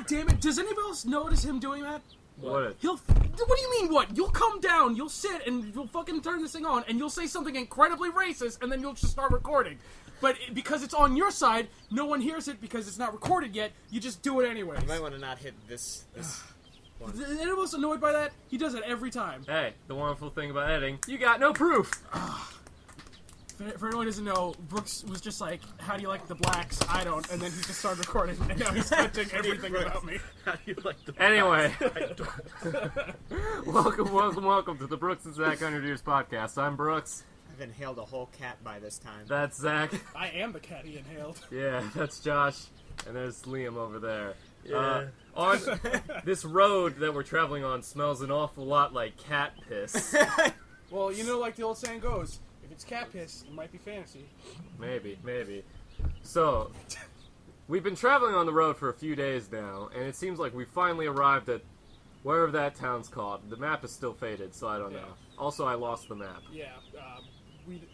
damn it! Does anybody else notice him doing that? What? What do you mean, what? You'll come down, you'll sit, and you'll fucking turn this thing on, and you'll say something incredibly racist, and then you'll just start recording. But because it's on your side, no one hears it because it's not recorded yet, you just do it anyways. You might want to not hit this one. Anyone else annoyed by that? He does it every time. Hey, the wonderful thing about editing, you got no proof! For anyone who doesn't know, Brooks was just like, how do you like the blacks? I don't. And then he just started recording, and now he's touching everything about me. How do you like the Anyway. welcome to the Brooks and Zach Underdeers podcast. I'm Brooks. I've inhaled a whole cat by this time. That's Zach. I am the cat he inhaled. Yeah, that's Josh. And there's Liam over there. Yeah. On this road that we're traveling on smells an awful lot like cat piss. Well, you know, like the old saying goes, if it's cat piss, it might be fantasy. Maybe. So, we've been traveling on the road for a few days now, and it seems like we finally arrived at wherever that town's called. The map is still faded, so I don't know. Also, I lost the map. Yeah,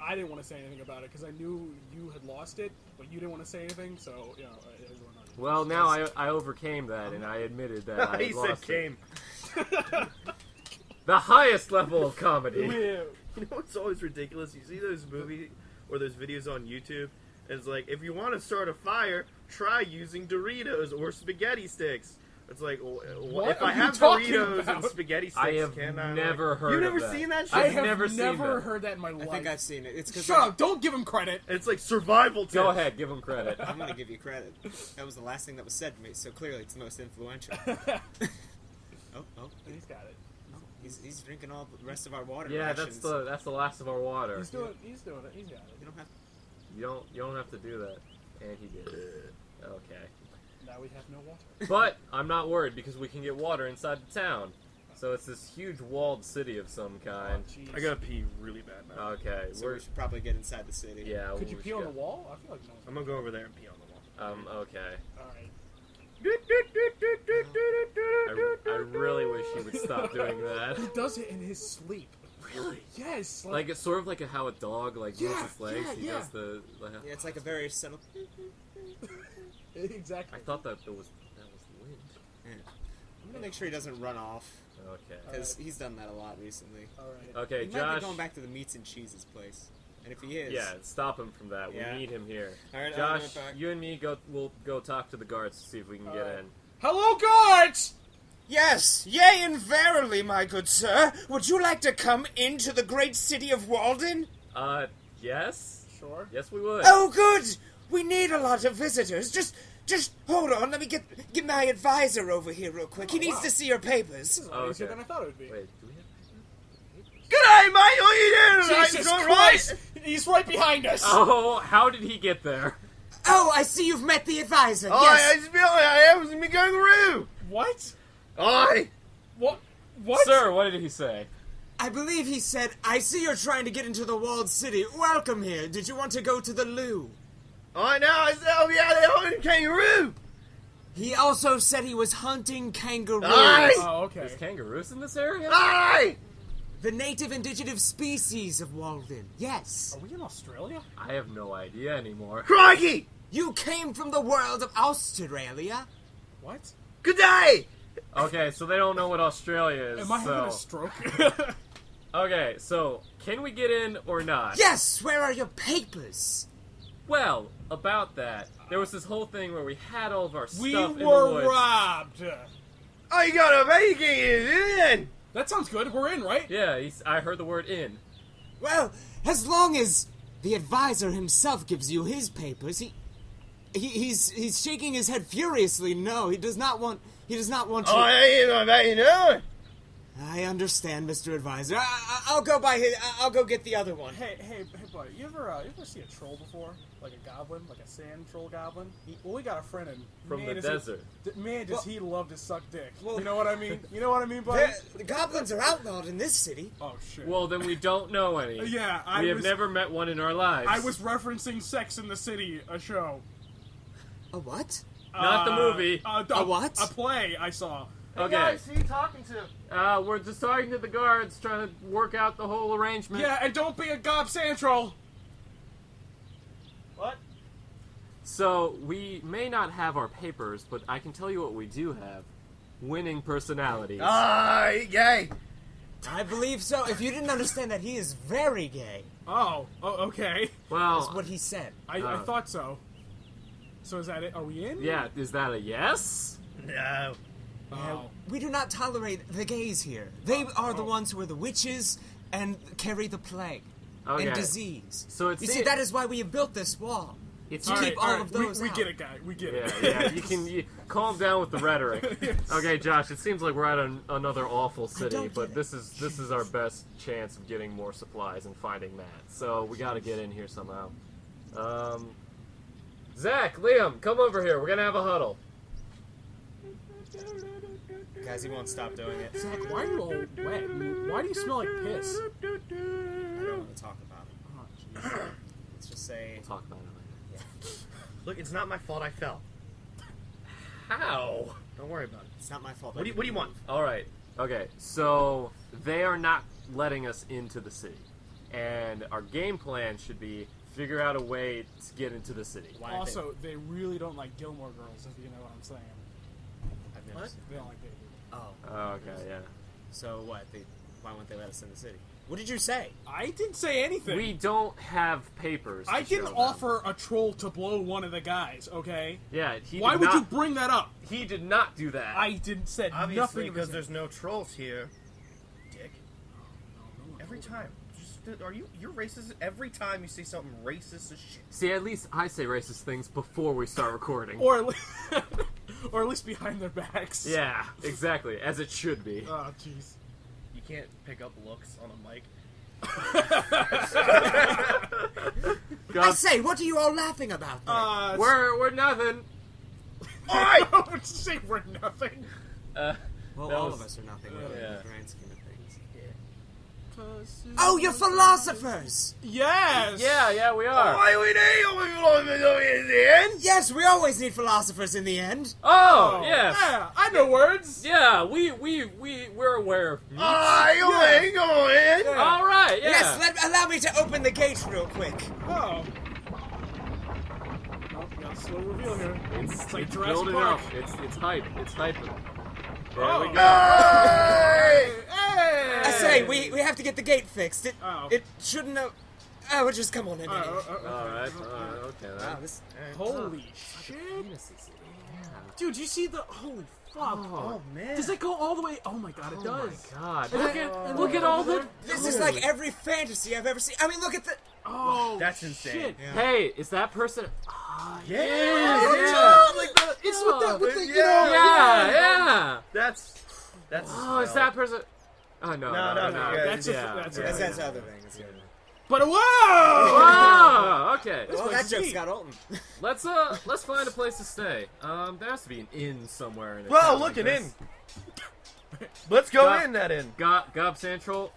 I didn't want to say anything about it because I knew you had lost it, but you didn't want to say anything, so, you know, it was going on. Well, now I overcame that, and I admitted that I He had said lost came. it. The highest level of comedy. You know what's always ridiculous? You see those movies or those videos on YouTube, and it's like, if you want to start a fire, try using Doritos or spaghetti sticks. It's like, What if are I you have talking Doritos about? and spaghetti sticks, I have can I, never heard You've of never that. seen that shit? I have never seen that. heard that in my life. I think I've seen it. It's because Shut up! Don't give him credit. It's like survival tips. Go ahead, give him credit. I'm going to give you credit. That was the last thing that was said to me, so clearly it's the most influential. Oh. He's got it. He's drinking all the rest of our water. Yeah, rations. that's the last of our water. He's doing it. He's got it. You don't have. You don't have to do that. And he did. Okay. Now we have no water. But I'm not worried because we can get water inside the town. So it's this huge walled city of some kind. Jeez. I gotta pee really bad now. Okay, So we should probably get inside the city. yeah. Could you we pee should on the go. wall? I feel like no one's I'm gonna go over there and pee on the wall. Okay. Alright. I really wish he would stop doing He that. does it in his sleep. Really? Yes. Like it's sort of like how a dog like moves his legs. He yeah. does the. Yeah, it's like a very subtle. Exactly. I thought that was wind. Yeah. I'm gonna make sure he doesn't run off Okay. because he's done that a lot recently. Alright. Okay, He might Josh. be going back to the meats and cheeses place, and if he is, Yeah, stop him from that. Yeah. We need him here. All right, Josh, I'm back. you and me we'll go talk to the guards to see if we can get Alright. in. Hello, guards! Yes, yea and verily, my good sir. Would you like to come into the great city of Walden? Yes? Sure. Yes, we would. Oh, good. We need a lot of visitors. Just hold on. Let me get my advisor over here real quick. He needs wow. to see your papers. This is a lot easier Okay. than I thought it would be. Wait, do we have G'day, mate! What you doing? Jesus Right? Christ! He's right behind us! Oh, how did he get there? Oh, I see you've met the advisor. Oh, Yes. I was me kangaroo! What? Aye! What? What? Sir, what did he say? I believe he said, I see you're trying to get into the walled city. Welcome here. Did you want to go to the loo? I know, I said I'll be out there hunting kangaroo! He also said he was hunting kangaroos. Aye. Oh, okay. There's kangaroos in this area? Aye! The native indigenous species of Walden. Yes. Are we in Australia? I have no idea anymore. Crikey! You came from the world of Australia. What? Good day! Okay, so they don't know what Australia is. Am I so. having a stroke? Okay, so can we get in or not? Yes, where are your papers? Well, about that, there was this whole thing where we had all of our We stuff in the were woods. robbed! I got a bacon in! That sounds good. We're in, right? Yeah, I heard the word in. Well, as long as the advisor himself gives you his papers, he's shaking his head furiously. No, he does not want to. I ain't my bacon in! I understand, Mr. Advisor. I'll go by his. I'll go get the other one. Hey, buddy. You ever see a troll before? Like a goblin? Like a sand troll goblin? Well, we got a friend in... From the does desert. Does he love to suck dick. Well- You know what I mean? You know what I mean, buddy? The goblins are outlawed in this city. Oh, shit. Well, then we don't know any. Yeah, we have never met one in our lives. I was referencing Sex in the City, a show. A what? Not the movie. A what? A play I saw. Okay. who you talking to? We're just talking to the guards, trying to work out the whole arrangement. Yeah, and don't be a gob sand troll. What? So, we may not have our papers, but I can tell you what we do have. Winning personalities. Yay! I believe so. If you didn't understand that, he is very gay. Oh, okay. That's Well, what he said. I thought so. So is that it? Are we in? yeah, is that a yes? No. Oh. We do not tolerate the gays here. They are the ones who are the witches and carry the plague Okay. and disease. So it's you see, that is why we have built this wall. It's to keep all of those We out. get it, guy. We get Yeah, it. yeah, you calm down with the rhetoric. Yes. Okay, Josh, it seems like we're at another awful city, don't but get this is our best chance of getting more supplies and finding Matt. So we gotta get in here somehow. Zach, Liam, come over here. We're gonna have a huddle. Guys, he won't stop doing it. Zach, why are you all wet? Why do you smell like piss? I don't want to talk about it. Oh, jeez. Let's just say... Talk about it later. Look, it's not my fault I fell. How? Don't worry about it. It's not my fault. What do you want? All right. Okay. So they are not letting us into the city, and our game plan should be figure out a way to get into the city. Why Also, they really don't like Gilmore Girls, if you know what I'm saying. I've never What? seen- They don't like baby. Oh. Oh, okay. Yeah. So what? Why won't they let us in the city? What did you say? I didn't say anything. We don't have papers. I to didn't show them. offer a troll to blow one of the guys, okay? Yeah. Why did would not, you bring that up? He did not do that. I didn't say Obviously, nothing because of there's no trolls here. Dick. Every time. You're racist every time you say something racist as shit. See, at least I say racist things before we start recording. or at least behind their backs. Yeah, exactly, as it should be. Oh, jeez. You can't pick up looks on a mic. I God, say, what are you all laughing about then? we're nothing. I would say we're nothing. well, that all was- of us are nothing really yeah. in the grand scheme of things. Pussy. Oh, you're philosophers! Yes. Yeah, we are. Yes, we always need philosophers in the end. Oh, yes. Yeah, I know words. Yeah, we're aware. Yeah. All right, yeah. Yes, allow me to open the gate real quick. Oh. Oh, got a slow reveal here. It's like It's Jurassic building Park. up. It's hype. It's hyping. There Oh. we go. Hey! I say, we have to get the gate fixed. Oh. It shouldn't have... Oh, just come on in. All right, okay. Wow, this... Holy shit. Dude, you see the... Holy fuck. Oh, man. Does it go all the way... Oh my god, it does. God, And look at all the. This is like every fantasy I've ever seen. I mean, look at the... Oh, That's insane. shit. Yeah. Hey, is that person? Yeah. Like the, it's with the, you know... Yeah. That's Oh, is that person? Oh no. No, That's yeah, that's yeah, That's yeah. other things. Yeah. But whoa! Oh, okay. Well, place that is joke's deep. got Olton. Let's find a place to stay. There has to be an inn somewhere in a Well, town look like at this. Let's go Got- in that inn. Gob Central,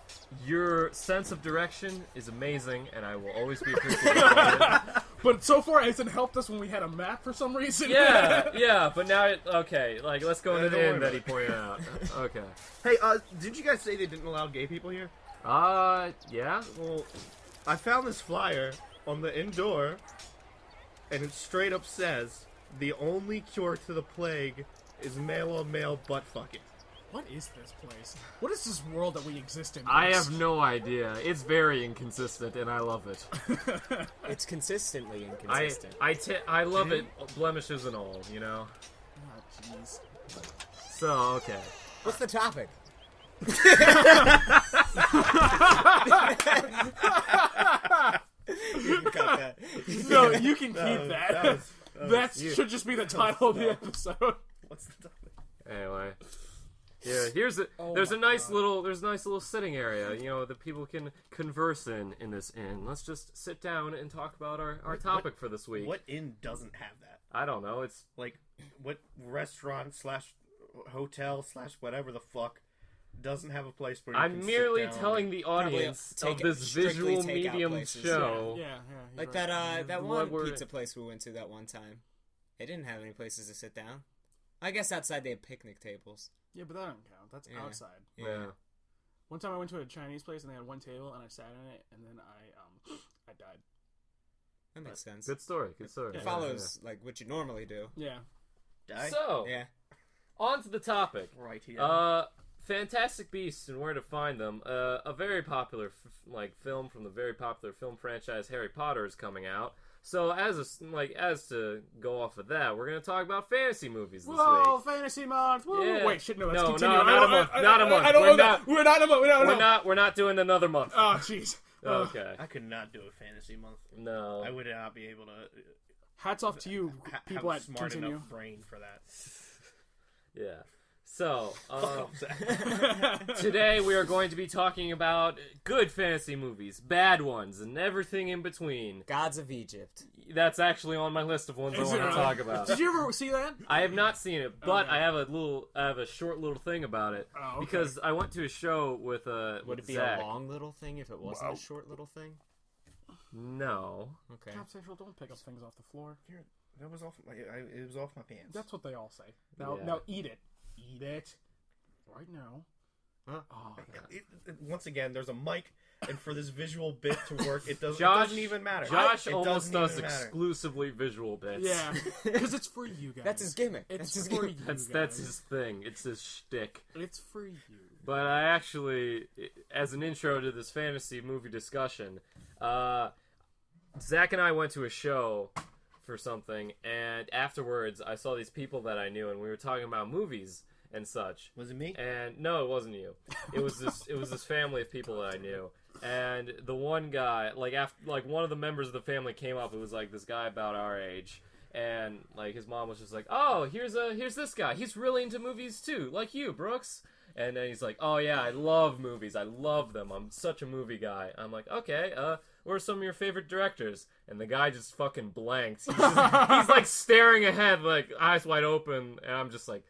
your sense of direction is amazing, and I will always be appreciative of it. But so far, it hasn't helped us when we had a map for some reason. Yeah, but now, okay, like, let's go into Don't the worry inn that about he pointed out. Okay. Hey, did you guys say they didn't allow gay people here? Yeah? Well, I found this flyer on the inn door, and it straight up says, the only cure to the plague is male-on-male butt fucking. What is this place? What is this world that we exist in? I have no idea. It's very inconsistent, and I love it. It's consistently inconsistent. I love it, blemishes and all, you know? Oh, jeez. So, okay. What's the topic? You can cut that. No, you can keep that. That you. should just be the title of the episode. What's the topic? Anyway. Yeah, there's a nice little sitting area, you know, that people can converse in this inn. Let's just sit down and talk about our topic for this week. What inn doesn't have that? I don't know. It's Like, what restaurant / hotel / whatever the fuck doesn't have a place where you can I'm sit merely down? telling the audience of this strictly visual takeout medium places. show. Yeah. You're Like right. that What one were- pizza place we went to that one time. They didn't have any places to sit down. I guess outside they had picnic tables. Yeah, but that don't count. That's Yeah. outside. Yeah. One time I went to a Chinese place and they had one table and I sat in it and then I died. That makes sense. Good story. Good story. It follows like what you normally do. Yeah. Die? So, Yeah. on to the topic. Right here. Fantastic Beasts and Where to Find Them. A very popular film from the very popular film franchise Harry Potter is coming out. So as to go off of that, we're gonna talk about fantasy movies this Whoa, week. fantasy month! Whoa. Yeah. Wait, shit, no, let's No, continue. not a month. Not a month. I don't We're know that. We're not in a month. We're not doing another month. Oh, jeez. Okay. I could not do a fantasy month. No. I would not be able to Hats off to you, people have at a smart Continue. enough brain for that. Yeah. So, today we are going to be talking about good fantasy movies, bad ones, and everything in between. Gods of Egypt. That's actually on my list of ones I Is want it to really? talk about. Did you ever see that? I have not seen it, but Okay. I have a short little thing about it Oh, okay. because I went to a show with Would it be Zach. a long little thing if it wasn't a short little thing? No. Okay. Cap Central, don't pick up things off the floor. Here, that was off. It was off my pants. That's what they all say. Now, Yeah. now eat it. Eat it. Right now. Huh? Oh, Once again, there's a mic, and for this visual bit to work, it doesn't even matter. Josh It almost doesn't does even matter. exclusively visual bits. yeah. Because it's for you guys. That's his gimmick. It's That's his for gimmick. you That's guys. his thing. It's his shtick. It's for you. But I actually, as an intro to this fantasy movie discussion, Zach and I went to a show for something, and afterwards I saw these people that I knew, and we were talking about movies and such. Was it me? And no, it wasn't you. It was this family of people that I knew. And the one guy, one of the members of the family came up. It was like this guy about our age, and like his mom was just like, "Oh, here's this guy. He's really into movies too, like you, Brooks." And then he's like, "Oh yeah, I love movies. I love them. I'm such a movie guy." I'm like, "Okay, what are some of your favorite directors?" And the guy just fucking blanked. He's like staring ahead, like eyes wide open, and I'm just like,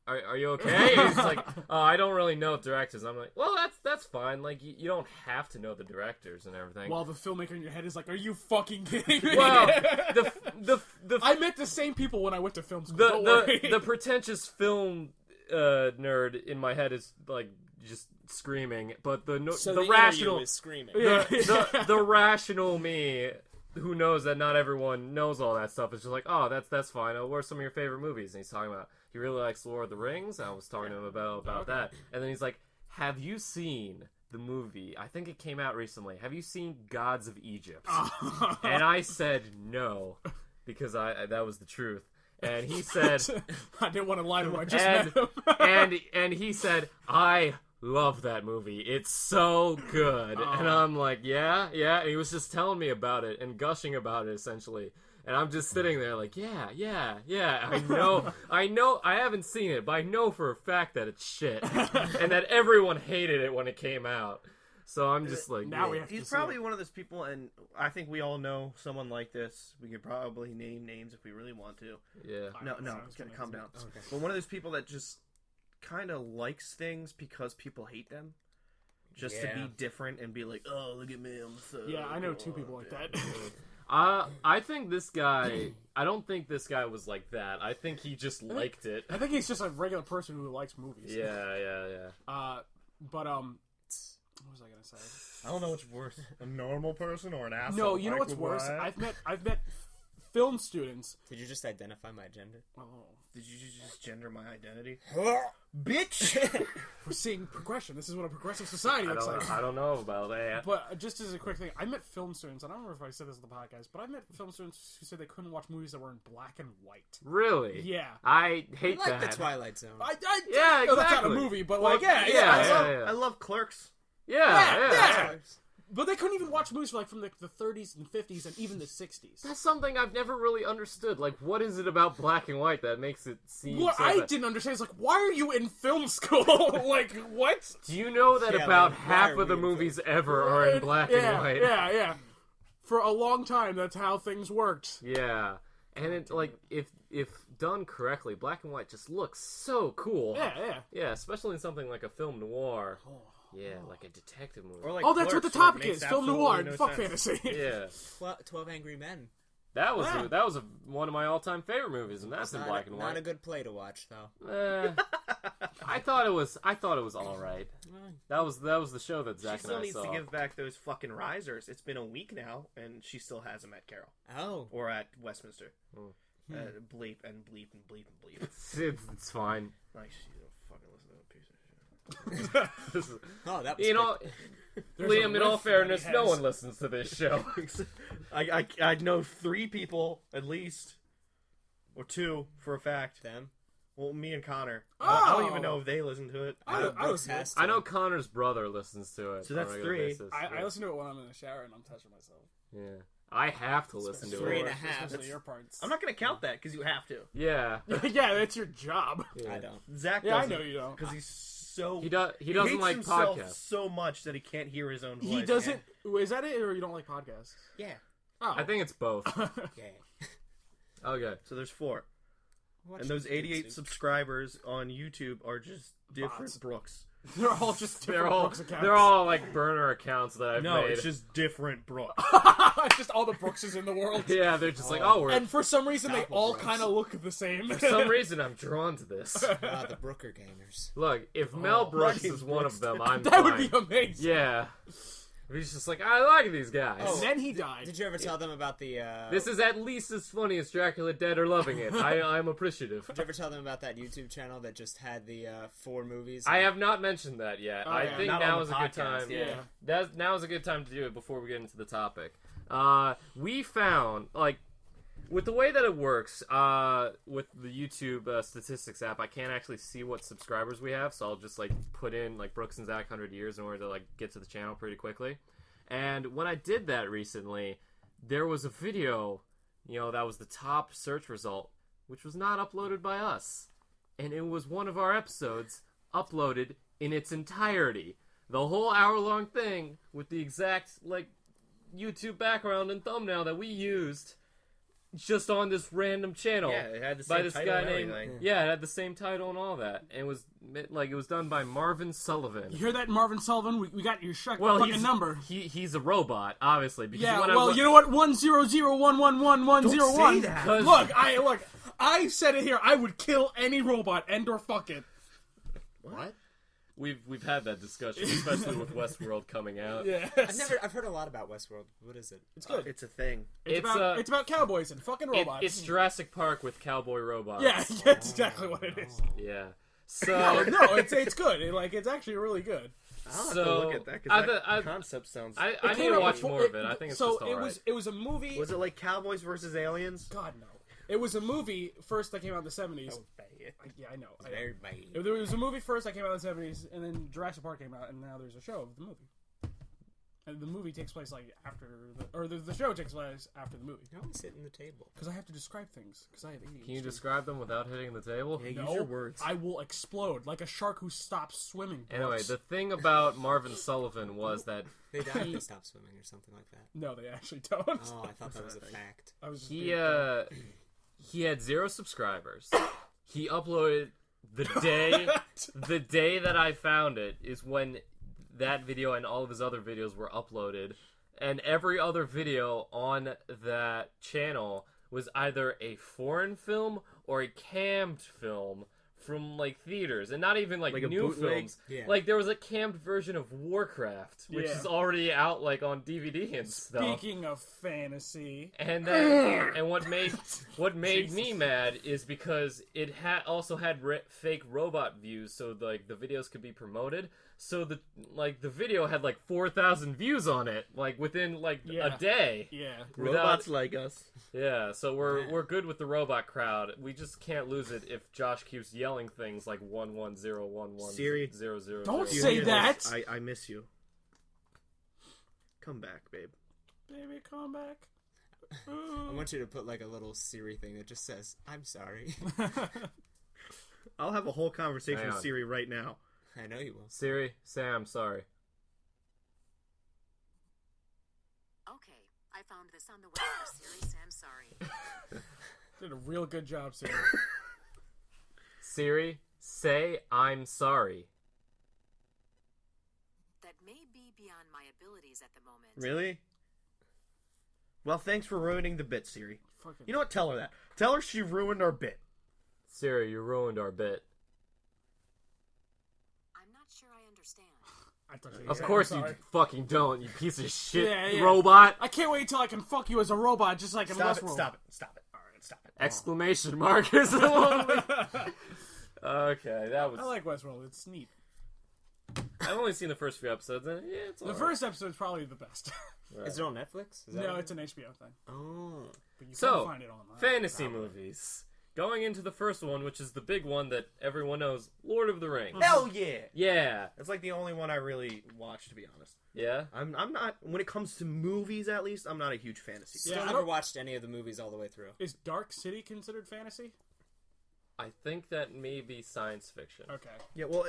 Are you okay? And he's like, I don't really know directors. I'm like, well, that's fine. Like, you don't have to know the directors and everything. While the filmmaker in your head is like, are you fucking kidding me? Well, the I met the same people when I went to film school. Don't worry. the pretentious film nerd in my head is like just screaming, but the rational is screaming. the rational me, who knows that not everyone knows all that stuff, is just like, oh, that's fine. What are some of your favorite movies? And he's talking about he really likes Lord of the Rings. And I was talking to him about that, and then he's like, have you seen the movie? I think it came out recently. Have you seen Gods of Egypt? And I said no, because that was the truth. And he said, I didn't want to lie to him. I just met him. and he said, I love that movie. It's so good. And I'm like, yeah. And he was just telling me about it and gushing about it, essentially. And I'm just sitting there like, yeah. I know, I haven't seen it, but I know for a fact that it's shit. And that everyone hated it when it came out. So I'm just like, Now yeah. we have to He's see probably it. one of those people, and I think we all know someone like this. We could probably name names if we really want to. Yeah. No, it's gonna calm down. Okay. But one of those people that just kind of likes things because people hate them, just to be different and be like, oh, look at me, I'm so. Yeah, I know two people like that. I think this guy, I don't think this guy was like that. I think he just liked it. I think he's just a regular person who likes movies. Yeah. But what was I gonna say? I don't know what's worse, a normal person or an asshole. No, you know what's worse? I've met film students. Did you just identify my gender? Oh, Did you just gender my identity? Bitch! we're seeing progression. This is what a progressive society looks like. I don't know about that. But just as a quick thing, I met film students, and I don't remember if I said this on the podcast, but I met film students who said they couldn't watch movies that were in black and white. Really? Yeah. I hate Like that. the Twilight Zone. Yeah, Yeah, That's not a exactly. movie, but Well, like, yeah. yeah. I love Clerks. Yeah. But they couldn't even watch movies from the 30s and 50s and even the 60s. That's something I've never really understood. Like, what is it about black and white that makes it seem What so I bad? didn't understand is like, why are you in film school? Like, what? Do you know that Yeah, about like, why half are of the we in movies ever are in black and white? Yeah. For a long time, that's how things worked. Yeah. And it's like, if done correctly, black and white just looks so cool. Yeah. Yeah, especially in something like a film noir. Yeah, like a detective movie. Or like Oh, that's what the Clerks, where it topic makes is. Film noir. absolutely no Fuck sense. fantasy. Yeah. 12 Angry Men. That was Yeah. that was one of my all-time favorite movies, and that's in black and Not white. a good play to watch, though. I thought it was all right. That was the show that She Zach still and I needs saw. to give back those fucking risers. It's been a week now, and she still has them at Carroll. Oh. Or at Westminster. Hmm. Bleep and bleep and bleep and bleep. It's fine. Like, she don't fucking listen to a piece of shit. Oh, that was You know, There's Liam, a in all riff that fairness, he no has. one listens to this show. I know 3 people, at least. Or 2, for a fact. them. Well, me and Connor. Oh. I don't even know if they listen to it. I Brooks listen to has it. to. I know Connor's brother listens to it. So on a that's regular 3. basis. I listen to it when I'm in the shower and I'm touching myself. Yeah. I have to listen to 3 it. and a half. Especially your parts. I'm not going to count that, because you have to. Yeah. Yeah, that's your job. I don't. Zach Yeah, I doesn't. know you don't. Because he's so... He doesn't hates like himself podcasts. so much that he can't hear his own voice. He doesn't. Is that it, or you don't like podcasts? Yeah. Oh, I think it's both. Yeah. Okay. So there's 4. Watch And those the 88 YouTube. subscribers on YouTube are just different Bots. Brooks. they're all just different They're all Brooks accounts. they're all like burner accounts that I've No, made. it's just different Brooks. It's just all the Brookses in the world. Yeah, they're just like, oh, we're And for some reason, they Doppel all Brooks. kind of look the same. for some reason I'm drawn to this. The Brooker gamers. Look, if Mel Brooks James is one Brooks of them, I'm that fine. would be amazing. Yeah. He's just like, I like these guys. And then he died. Did you ever tell them about the? This is at least as funny as Dracula Dead or Loving It. I'm appreciative. Did you ever tell them about that YouTube channel that just had the 4 movies? I have not mentioned that yet. Oh, I yeah. think Not now on is the a good podcast, time. yeah. Now is a good time to do it before we get into the topic. We found, like, with the way that it works, with the YouTube statistics app, I can't actually see what subscribers we have, so I'll just, like, put in, like, Brooks and Zach 100 years in order to, like, get to the channel pretty quickly. And when I did that recently, there was a video, that was the top search result, which was not uploaded by us. And it was one of our episodes uploaded in its entirety. The whole hour-long thing with the exact, like, YouTube background and thumbnail that we used just on this random channel. Yeah, it had the by same this title guy and named everything. Yeah, it had the same title and all that. And it was done by Marvin Sullivan. You hear that, Marvin Sullivan? We got your Well, fucking number. He's a robot, obviously. Because Yeah, when well, you know what? 100111101. Don't say that. Look, I said it here. I would kill any robot and/or fuck it. What? We've had that discussion, especially with Westworld coming out. Yeah, I've heard a lot about Westworld. What is it? it's good. It's a thing. It's about cowboys and fucking robots. It's Jurassic Park with cowboy robots. yeah, that's exactly what it is. Yeah. No, So it's good. It's actually really good. I'll have So, to look at that, because I- that concept sounds... I It need came to out watch before- more of it. I think it's so just alright. it was a movie. Was it like Cowboys versus Aliens? God no. It was a movie first that came out in the 70s. Yeah, I know. Very bad. There was a movie first that came out in the 70s, and then Jurassic Park came out, and now there's a show of the movie. And the movie takes place like after the show takes place after the movie. You're always hitting the table. Because I have to describe things. Because I have ADHD. Can you describe them without hitting the table? Yeah, No, use your words. I will explode like a shark who stops swimming. Anyway, Brooks. the thing about Marvin Sullivan was that They die if they stop swimming or something like that. No, they actually don't. Oh, I thought that was a fact. I was just he being- he had 0 subscribers. He uploaded the day that I found it is when that video and all of his other videos were uploaded, and every other video on that channel was either a foreign film or a cammed film from like theaters, and not even like Like a new bootleg? films. Yeah. Like there was a cammed version of Warcraft, which Yeah. is already out like on DVD and stuff. Speaking of fantasy, And what made me mad is because it also had fake robot views, so like the videos could be promoted. So the video had like 4,000 views on it, like within like Yeah. a day. yeah. Robots like us. Yeah, so we're good with the robot crowd. We just can't lose it if Josh keeps yelling things like 11011 Siri. 000. Don't You say hear that. this? I miss you. Come back, babe. Baby, come back. I want you to put like a little Siri thing that just says, "I'm sorry." I'll have a whole conversation Hang with on. Siri right now. I know you will. Siri, say I'm sorry. Okay, I found this on the web for Siri. Sam, sorry. Did a real good job, Sarah. Siri, say I'm sorry. That may be beyond my abilities at the moment. Really? Well, thanks for ruining the bit, Siri. Fucking You know what? Tell her that. Tell her she ruined our bit. Siri, you ruined our bit. understand. I thought you Of said- course I'm you sorry. fucking don't, you piece of shit Yeah, yeah. robot! I can't wait till I can fuck you as a robot, just like in Stop Westworld. it! Stop it! Stop it! All right, stop it. Exclamation mark is the one. Okay, that was. I like Westworld. It's neat. I've only seen the first few episodes, and yeah, it's The alright. first episode's probably the best. Right. Is it on Netflix? Is that No, what it's an HBO thing. Oh. But you So, can find it online. fantasy movies. Going into the first one, which is the big one that everyone knows, Lord of the Rings. Hell yeah! Yeah. That's like the only one I really watch, to be honest. Yeah? I'm not, when it comes to movies at least, I'm not a huge fantasy Still Yeah, I never don't- watched any of the movies all the way through. Is Dark City considered fantasy? I think that may be science fiction. Okay. Yeah, well,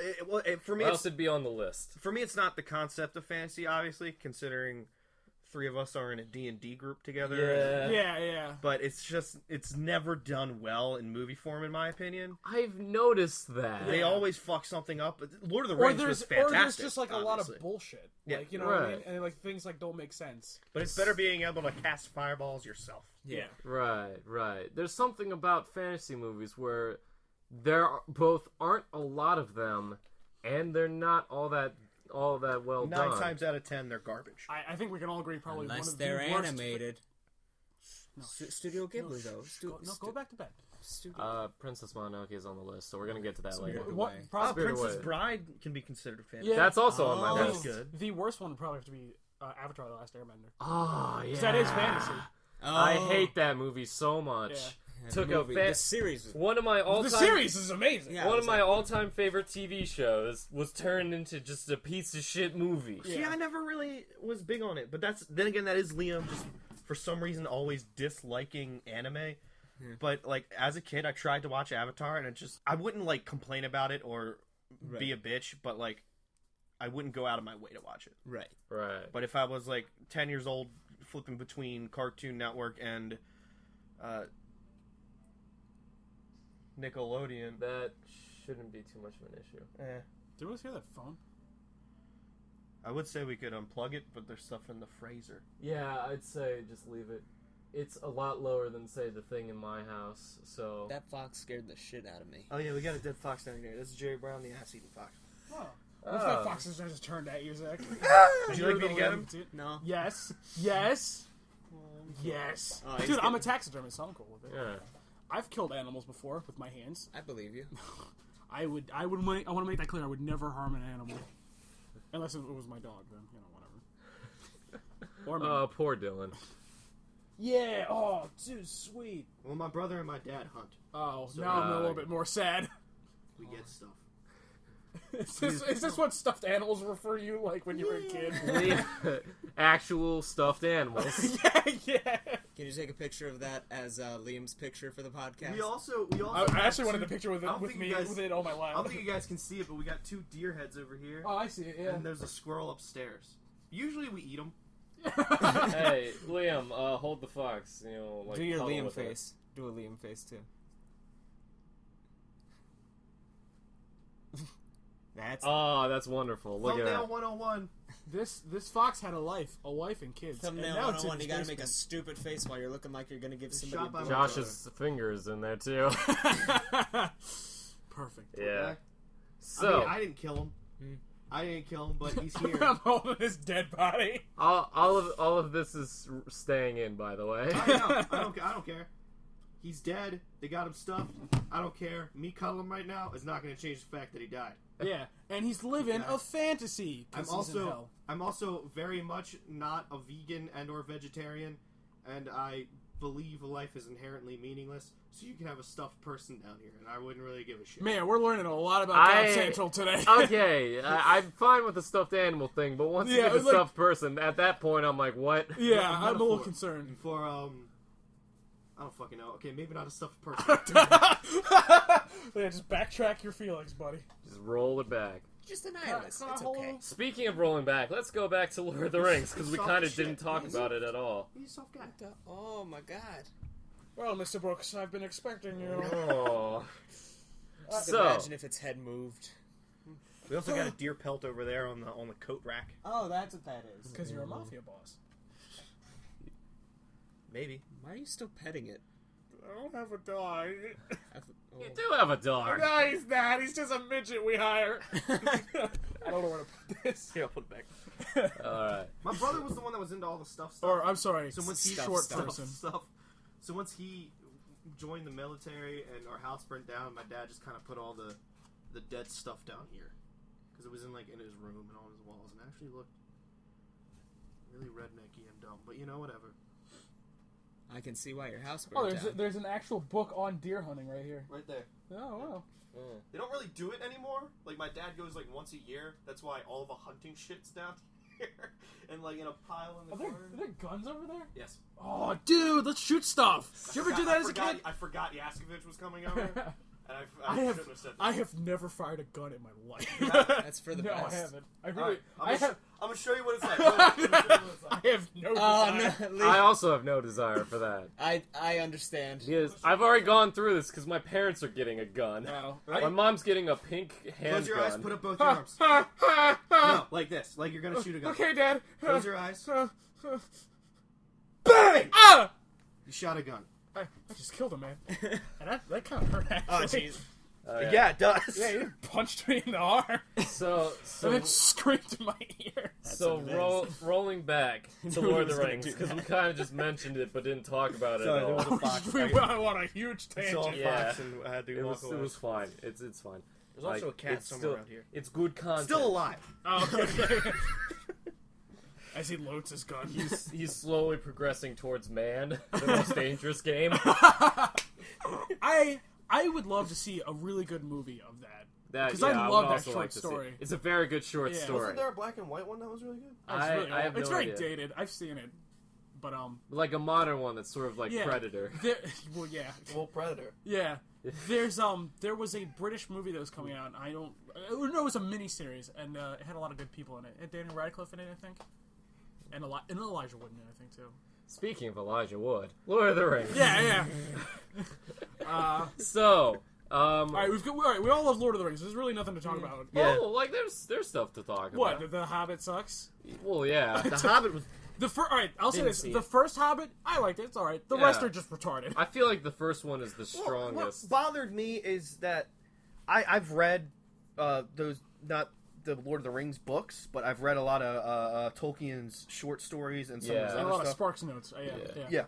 for me, Or else it'd be on the list. for me, it's not the concept of fantasy, obviously, considering three of us are in a D&D group together. Yeah, yeah. But it's never done well in movie form, in my opinion. I've noticed that. They always fuck something up. But Lord of the Rings was Or fantastic. there's just like a lot obviously. of bullshit. Yeah. Like, you know what I mean? Right. And like things like don't make sense. But it's better being able to cast fireballs yourself. Yeah. Right. There's something about fantasy movies where there both aren't a lot of them, and they're not all that well done. 9 times out of 10, they're garbage. I think we can all agree probably Unless one of they're the worst. animated. No. Studio Ghibli, though. Go back to bed. Studio. Princess Mononoke is on the list, so we're gonna get to that later. Spirited What? Away. Probably, Spirited Princess Away. Bride can be considered fantasy. Yeah. That's also on my Oh. list. That's good. the worst one would probably have to be Avatar: The Last Airbender. Oh, yeah. 'Cause that is fantasy. I hate that movie so much. Yeah. Took the movie, a the series. Was, one of my all-time The series is amazing. Yeah. one of my all-time favorite TV shows was turned into just a piece of shit movie. Yeah. See, I never really was big on it, but then again, that is Liam just for some reason always disliking anime. But like as a kid, I tried to watch Avatar, and I wouldn't like complain about it or be a bitch, but like I wouldn't go out of my way to watch it. right. Right. But if I was like 10 years old, flipping between Cartoon Network and Nickelodeon, That shouldn't be too much of an issue. Did you guys hear that phone? I would say we could unplug it, but there's stuff in the Fraser. Yeah, I'd say just leave it. It's a lot lower than, say, the thing in my house, so... That fox scared the shit out of me. Oh yeah, we got a dead fox down here. This is Jerry Brown, the ass-eating fox. Oh. What if that fox has just turned at you, Zach? Would you like me to get him? No. Yes. Yes. Yes. Oh, he's Dude, I'm a getting- taxidermist, so I'm cool with it. Yeah. I've killed animals before with my hands. I believe you. I want to make that clear. I would never harm an animal. Unless it was my dog, then, you know, whatever. Or me. Poor Dylan. Yeah, oh, dude, sweet. Well, my brother and my dad hunt. Oh, now I'm a little bit more sad. We get stuff. Is this what stuffed animals were for you, like, when you were a kid? Actual stuffed animals. yeah. Can you take a picture of that as Liam's picture for the podcast? We also I actually wanted a picture with I don't with think me you guys- with it on my I lap. don't think you guys can see it, but we got 2 deer heads over here, Oh, I see it, yeah. and there's a squirrel upstairs. Usually we eat them. Hey, Liam, hold the fox. You know, like Do your cuddle Liam with it. face. Do a Liam face too. That's Oh, that's wonderful. Look at Thumbnail that. 101. This fox had a wife and kids. thumbnail and now it's in 101. You his gotta make a basement. stupid face while you're looking like you're gonna give somebody. shot by a my blow. Josh's fingers in there, too. Perfect. Yeah. Okay. So, I mean, I didn't kill him. I didn't kill him, but he's here. I'm holding his dead body. all of this is staying in, by the way. I know. I don't care. He's dead. They got him stuffed. I don't care. Me cuddling him right now is not going to change the fact that he died. Yeah, and he's living a fantasy. 'cause he's in hell. I'm also very much not a vegan and or vegetarian, and I believe life is inherently meaningless. So you can have a stuffed person down here, and I wouldn't really give a shit. Man, we're learning a lot about I- God Central today. Okay, I'm fine with the stuffed animal thing, but once you Yeah, get the it's like- stuffed person, at that point, I'm like, what? Yeah, I'm a little Metaphor. concerned. For I don't fucking know. Okay, maybe not a stuffed person. Yeah, just backtrack your feelings, buddy. Just roll it back. Just a nihilist. Can I It's hold okay. him? Speaking of rolling back, let's go back to Lord of the Rings, because we Soft kind of as shit. didn't talk about it at all. He's a soft guy. Oh my god. Well, Mr. Brooks, I've been expecting you. Oh. Just So, imagine if its head moved. We also got a deer pelt over there on the coat rack. Oh, that's what that is. Because you're a mafia boss. Maybe. Why are you still petting it? I don't have a dog. You do have a dog. No, he's not. He's just a midget we hire. I don't know where to put this. Here, I'll put it back. Alright. My brother was the one that was into all the stuff. Or, I'm sorry, So once he's he short person. stuff. So once he joined the military and our house burnt down, my dad just kind of put all the dead stuff down here because it was in his room and on his walls, and actually looked really rednecky and dumb. But whatever. I can see why your house Oh, burned down. there's an actual book on deer hunting right here. Right there. Oh, wow. They don't really do it anymore. Like my dad goes once a year. That's why all the hunting shit's down here and in a pile in the corner. Are there guns over there? Yes. Oh, dude, let's shoot stuff. Did you ever do that as a kid? I forgot Yaskovich was coming over. And I have shouldn't have said that. I have never fired a gun in my life. That's for the no, best. I haven't. I All really. right, I I'm gonna show you what it's like. I have no desire. Oh, no, I also have no desire for that. I understand. Because I've already gone through this because my parents are getting a gun. No. My mom's getting a pink handgun. Close your eyes. Put up both your arms. No, like this. Like you're gonna shoot a gun. Okay, Dad. Close your eyes. Bang! Ah! You shot a gun. I just killed him, man. And that kind of hurt, actually. Oh, jeez. Yeah, it does. Yeah, you punched me in the arm. So And then screamed in my ear. rolling back to Lord of the Rings, because we kind of just mentioned it but didn't talk about it Sorry, at there all. was a fox. We went on a huge I saw a tangent. Yeah. fox and I had to walk away. It was fine. It's fine. There's also a cat it's somewhere still, around here. It's good content. Still alive. Oh, okay. As he loads his gun. He's slowly progressing towards man, the most dangerous game. I would love to see a really good movie of that. That 'Cause yeah, I would love that also short like to see. story. It's a very good short Yeah. story. Wasn't there a black and white one that was really good? It's really I have old. It's no very idea. dated. I've seen it, but Like a modern one that's sort of like yeah. Predator. Well, yeah, Well, Predator. yeah. There was a British movie that was coming out. No, it was a miniseries, and it had a lot of good people in it. It had Daniel Radcliffe in it, I think, and Elijah Wood in it, I think too. Speaking of Elijah Wood, Lord of the Rings. Yeah. So, All right, we all love Lord of the Rings. There's really nothing to talk about. yeah. Oh, like there's stuff to talk about. What? The Hobbit sucks. Well, yeah. The Hobbit was. All right, I'll say Didn't this: see the it. first Hobbit, I liked it. It's all right. The Yeah. rest are just retarded. I feel like the first one is the What strongest. bothered me is that I've read those, not the Lord of the Rings books, but I've read a lot of Tolkien's short stories and some of his Yeah. And a other lot of stuff. Sparks notes. Yeah.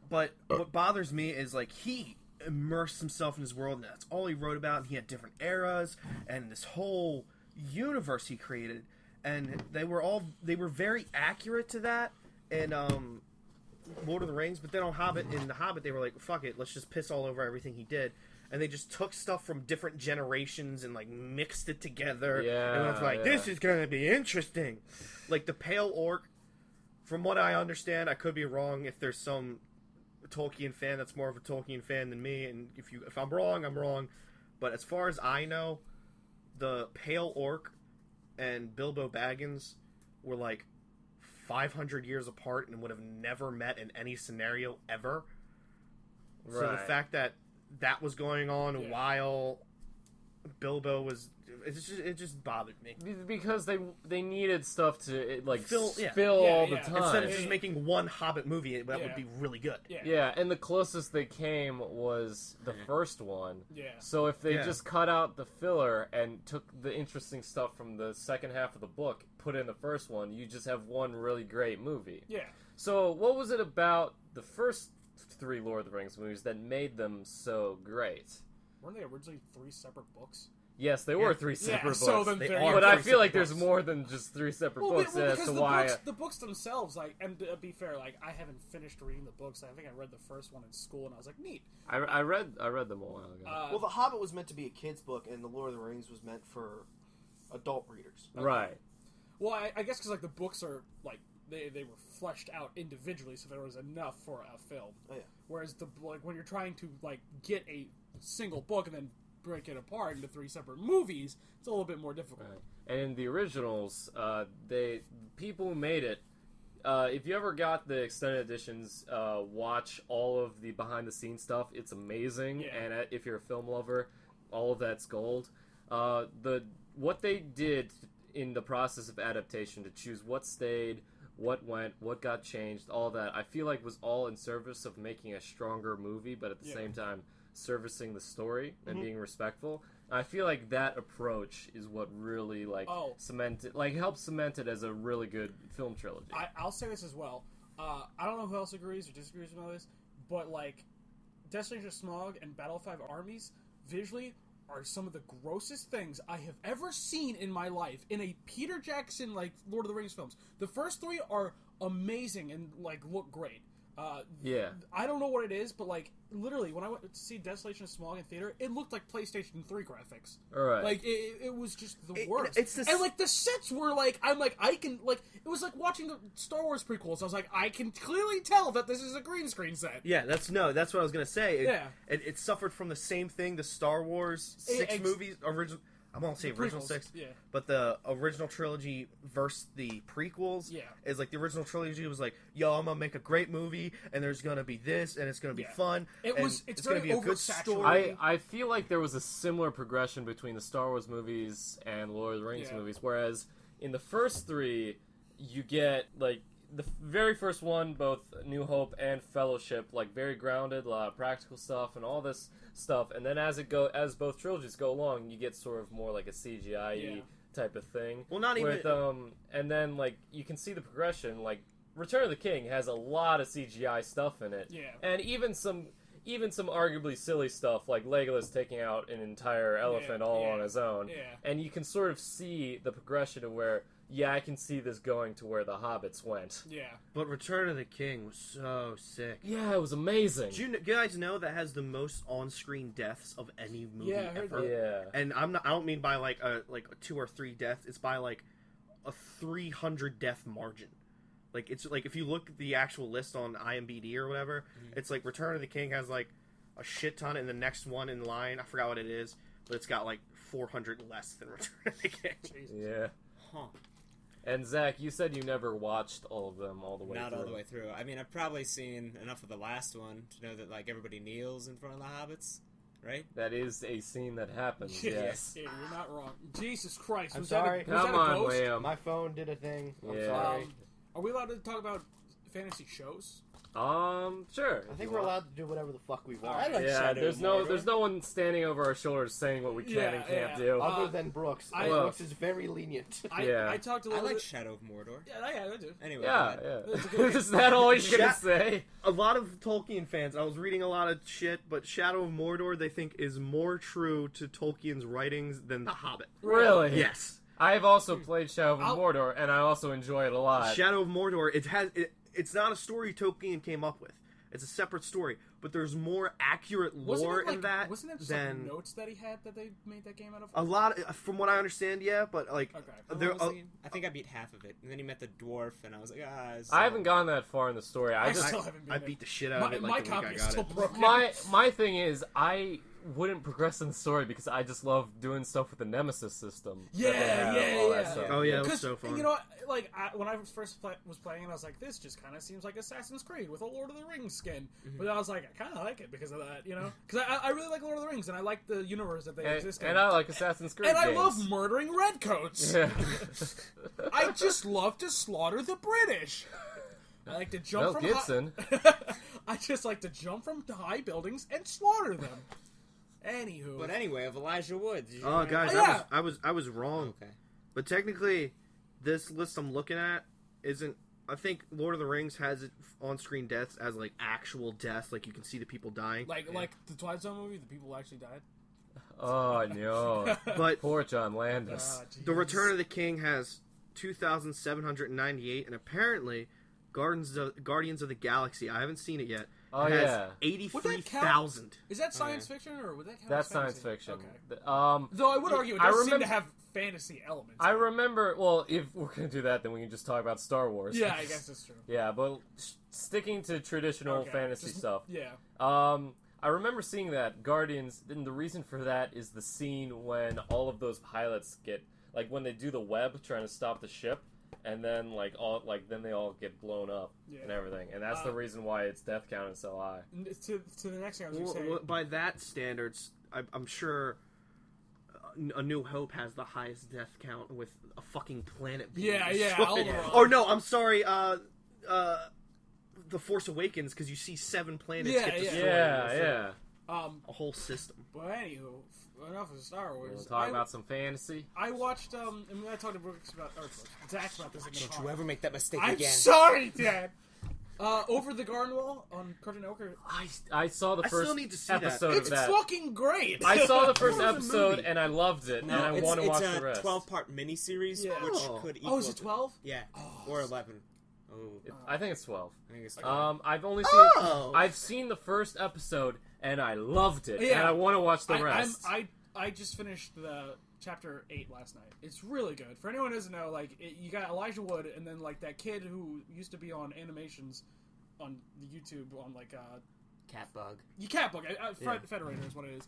But what bothers me is he immersed himself in his world, and that's all he wrote about. And he had different eras and this whole universe he created, and they were very accurate to that. And Lord of the Rings, but then on The Hobbit, they were like, "Fuck it, let's just piss all over everything he did." And they just took stuff from different generations and mixed it together. Yeah, And was like, "This yeah. is gonna be interesting." Like the Pale Orc, from what I understand, I could be wrong. If there's some Tolkien fan that's more of a Tolkien fan than me, and if I'm wrong, I'm wrong. But as far as I know, the Pale Orc and Bilbo Baggins were 500 years apart and would have never met in any scenario ever. So the Right. fact that was going on Yeah. while Bilbo was, it just bothered me. Because they needed stuff to Fill- yeah. spill Yeah, all yeah. the time. Instead of just making one Hobbit movie, that Yeah. would be really good. Yeah, and the closest they came was the first one. Yeah. So if they Yeah. just cut out the filler and took the interesting stuff from the second half of the book, put in the first one, you just have one really great movie. Yeah. So what was it about the first three Lord of the Rings movies that made them so great? Weren't they originally 3 separate books? Yes, they were 3 separate books. So then They there are, you but go. I 3 feel like separate there's books. more than just 3 separate books as because to why. the books themselves, and to be fair, I haven't finished reading the books. I think I read the first one in school, and I was like, neat. I read them a while ago. Well, The Hobbit was meant to be a kid's book, and The Lord of the Rings was meant for adult readers. Right. Well, I guess because the books are they were fleshed out individually, so there was enough for a film. Oh, yeah. Whereas when you're trying to get a single book and then break it apart into 3 separate movies, it's a little bit more difficult. Right. And in the originals, people who made it, if you ever got the extended editions, watch all of the behind the scenes stuff. It's amazing, Yeah. and if you're a film lover, all of that's gold. What they did in the process of adaptation to choose what stayed, what went, what got changed, all that, I feel like was all in service of making a stronger movie, but at the Yeah. same time servicing the story and being respectful. And I feel like that approach is what really helps cement it as a really good film trilogy. I'll say this as well. I don't know who else agrees or disagrees with all this, but like Destination Smog and Battle of Five Armies visually are some of the grossest things I have ever seen in my life in a Peter Jackson like Lord of the Rings films. The first three are amazing and like look great. Yeah. I don't know what it is, but like literally when I went to see Desolation of Smog in theater, it looked like PlayStation 3 graphics. Alright. Like it was just the worst. It's this... And like the sets were like it was like watching the Star Wars prequels. I was like, I can clearly tell that this is a green screen set. Yeah, that's what I was gonna say. It suffered from the same thing. The Star Wars movies original. I won't say original prequels, 6, yeah. but the original trilogy versus the prequels is like the original trilogy was like, yo, I'm gonna make a great movie, and there's gonna be this, and it's gonna be fun. It's very gonna be a good story. I feel like there was a similar progression between the Star Wars movies and Lord of the Rings movies, whereas in the first three, you get like the very first one, both New Hope and Fellowship, like very grounded, a lot of practical stuff and all this stuff, and then as both trilogies go along, you get sort of more like a CGI type of thing. Well, not with, even. And then like you can see the progression. Like Return of the King has a lot of CGI stuff in it, and even some arguably silly stuff like Legolas taking out an entire elephant all on his own, and you can sort of see the progression of where. Yeah, I can see this going to where the Hobbits went. Yeah. But Return of the King was so sick. Yeah, it was amazing. Do you guys know that has the most on-screen deaths of any movie ever? Yeah. And I don't mean by like a 2 or 3 deaths. It's by like a 300 death margin. Like it's like if you look at the actual list on IMDb or whatever, it's like Return of the King has like a shit ton, and the next one in line, I forgot what it is, but it's got like 400 less than Return of the King. Jesus. Yeah. Huh. And Zach, you said you never watched all of them all the way through. Not all the way through. I mean, I've probably seen enough of the last one to know that like everybody kneels in front of the hobbits, right? That is a scene that happens, yes. Yeah, you're not wrong. Jesus Christ. I'm sorry. Was Come that a on, ghost? Liam. My phone did a thing. I'm Yeah. sorry. Are we allowed to talk about fantasy shows? Sure. I think we're allowed to do whatever the fuck we want. I like Yeah, Shadow there's of no Mordor. there's no one standing over our shoulders saying what we can and can't do. Other than Brooks. Brooks is very lenient. I talked a I little like bit... Shadow of Mordor. Yeah, I do. Anyway, Yeah, go ahead. yeah. Is that all you're gonna say? A lot of Tolkien fans, I was reading a lot of shit, but Shadow of Mordor they think is more true to Tolkien's writings than The Hobbit. Really? Yes. I've also played Shadow of Mordor, and I also enjoy it a lot. Shadow of Mordor, it's not a story Tolkien came up with. It's a separate story, but there's more accurate lore in that Wasn't it just than like notes that he had that they made that game out of? a lot. From what I understand, yeah, but like Okay. I think I beat half of it, and then he met the dwarf, and I was like, I haven't gone that far in the story. I still haven't been I there. beat the shit out of it. My Like the week copy I is got still it. broken. my thing is I wouldn't progress in the story because I just love doing stuff with the Nemesis system. Yeah. Oh yeah, it was 'Cause, so fun. you know, like when I first was playing it, I was like, "This just kind of seems like Assassin's Creed with a Lord of the Rings skin." But I was like, I kind of like it because of that, you know? Because I really like Lord of the Rings and I like the universe that they exist in. And I like Assassin's Creed And I games. love murdering redcoats. Yeah. I just love to slaughter the British. I like to jump Mel from Gibson. I just like to jump from high buildings and slaughter them. Anywho, But anyway, of Elijah Wood. did you Oh know- guys, yeah. I was wrong. Okay. But technically, this list I'm looking at isn't. I think Lord of the Rings has it on-screen deaths as like actual deaths, like you can see the people dying. like the Twilight Zone movie, the people actually died. Oh no. But Poor John Landis. The Return of the King has 2,798, and apparently, Guardians of the Galaxy. I haven't seen it yet. Oh, has yeah. 83,000. Is that science fiction or would that count? That's as science fantasy? fiction. Okay. Though I would argue it I does seem remember- to have fantasy elements. I remember. Well, if we're gonna do that, then we can just talk about Star Wars. Yeah, I guess that's true. Yeah, but sticking to traditional Okay, fantasy just- stuff. Yeah. I remember seeing that Guardians, and the reason for that is the scene when all of those pilots get, like, when they do the web trying to stop the ship, and then then they all get blown up and everything, and that's the reason why its death count is so high. To the next thing I was going to say. Well, by that standards, I'm sure A New Hope has the highest death count with a fucking planet being destroyed. Alderaan. Or no, I'm sorry, The Force Awakens, because you see 7 planets get destroyed. Yeah. A whole system. But anywho, enough of Star Wars. We'll talk about some fantasy. I watched, and I talked to Brooks about, or Zach about this in the car. Don't you ever make that mistake I'm again. sorry, Dad! Over the Garden Wall on Cartoon Network. I saw the I first still need to see that. episode It's of that. fucking great! I saw the first What was the episode movie? and I loved it, and I want to watch the rest. It's a 12-part miniseries, Yeah. which Oh. could equal... Oh, is it 12? Yeah, or 11. Oh, I think it's 12. I think it's I've only seen. Oh. I've seen the first episode and I loved it, Yeah. and I want to watch the rest. I just finished the chapter 8 last night. It's really good. For anyone who doesn't know, like you got Elijah Wood, and then like that kid who used to be on animations on the YouTube on like Catbug. Catbook. Federator is what it is.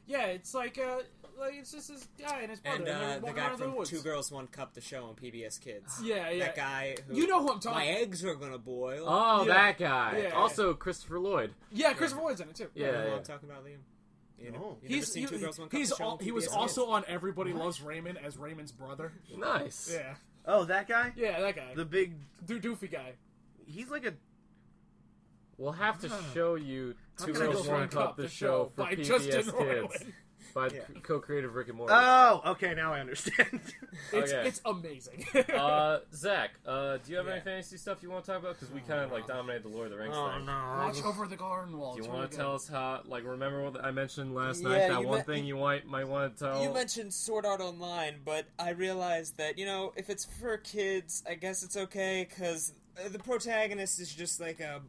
Yeah, it's like it's just this guy and his brother. And they're the walking guy around in the from woods. Two Girls, One Cup, the show on PBS Kids. Yeah, yeah. That guy who... You know who I'm talking My about. eggs are gonna boil. Oh, Yeah. that guy. Yeah. Also, Christopher Lloyd. Yeah, Christopher Lloyd's in it too. You Yeah, know who yeah. I'm talking about, Liam? You know, No. you never seen Two Girls, One Cup, the show on he was PBS also Kids? on Everybody Loves Raymond as Raymond's brother. Nice. Yeah, Oh, that guy? yeah, that guy, The big... doofy guy. He's like a... We'll have to show you Two can I Girls, go One Cup, the show for by PBS Justin Kids Roiland. by Yeah. co-creator Rick and Morty. Oh, okay, now I understand. Okay. It's amazing. Zach, do you have any Yeah. fantasy stuff you want to talk about? Because we kind of like dominated the Lord of the Rings Oh, thing. no. Watch Over the Garden Wall. Do you It's want really to tell us how? Like, remember what I mentioned last Yeah, night? That you one me- thing you might want to tell. You mentioned Sword Art Online, but I realized that, if it's for kids, I guess it's okay, because the protagonist is just like a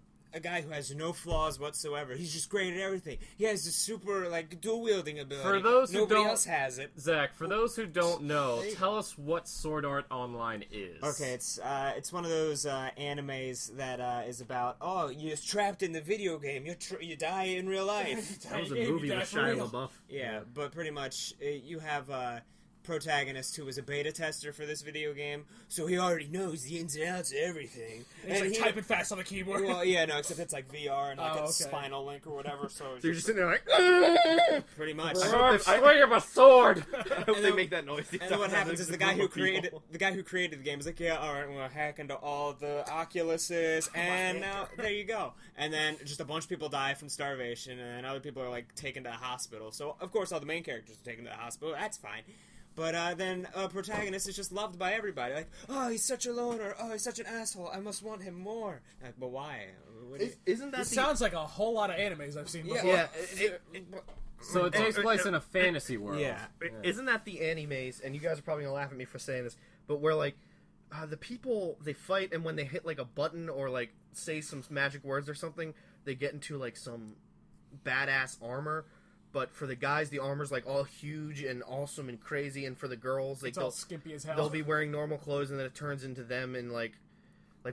guy who has no flaws whatsoever. He's just great at everything. He has this super, dual-wielding ability. For those who Nobody don't- else has it. Zach, for those who don't know, tell us what Sword Art Online is. Okay, it's one of those animes that is about, you're trapped in the video game. You die in real life. That was a Hey, movie with that's Shia real. LaBeouf. Yeah, but pretty much you have a protagonist who was a beta tester for this video game, so he already knows the ins and outs of everything. He's like typing fast on the keyboard. Well, yeah, no, except it's like VR and like Oh, it's okay. spinal link or whatever. So So you're just sitting there like... pretty much. I'm swinging my sword. I hope they make that noise. And then what happens is the guy who created the game is like, yeah, all right, I'm gonna hack into all the Oculuses, and now there you go. And then just a bunch of people die from starvation, and then other people are like taken to the hospital. So of course all the main characters are taken to the hospital. That's fine. But then a protagonist is just loved by everybody. Like, oh, he's such a loner. Oh, he's such an asshole. I must want him more. Like, but why? What do you- Isn't that This sounds like a whole lot of animes I've seen before. Yeah, So it takes place in a fantasy world. Yeah. Isn't that the animes? And you guys are probably gonna laugh at me for saying this, but where like the people they fight, and when they hit like a button or like say some magic words or something, they get into like some badass armor. But for the guys, the armor's like all huge and awesome and crazy, and for the girls, like It's all skimpy as hell. they'll be wearing normal clothes, and then it turns into them in like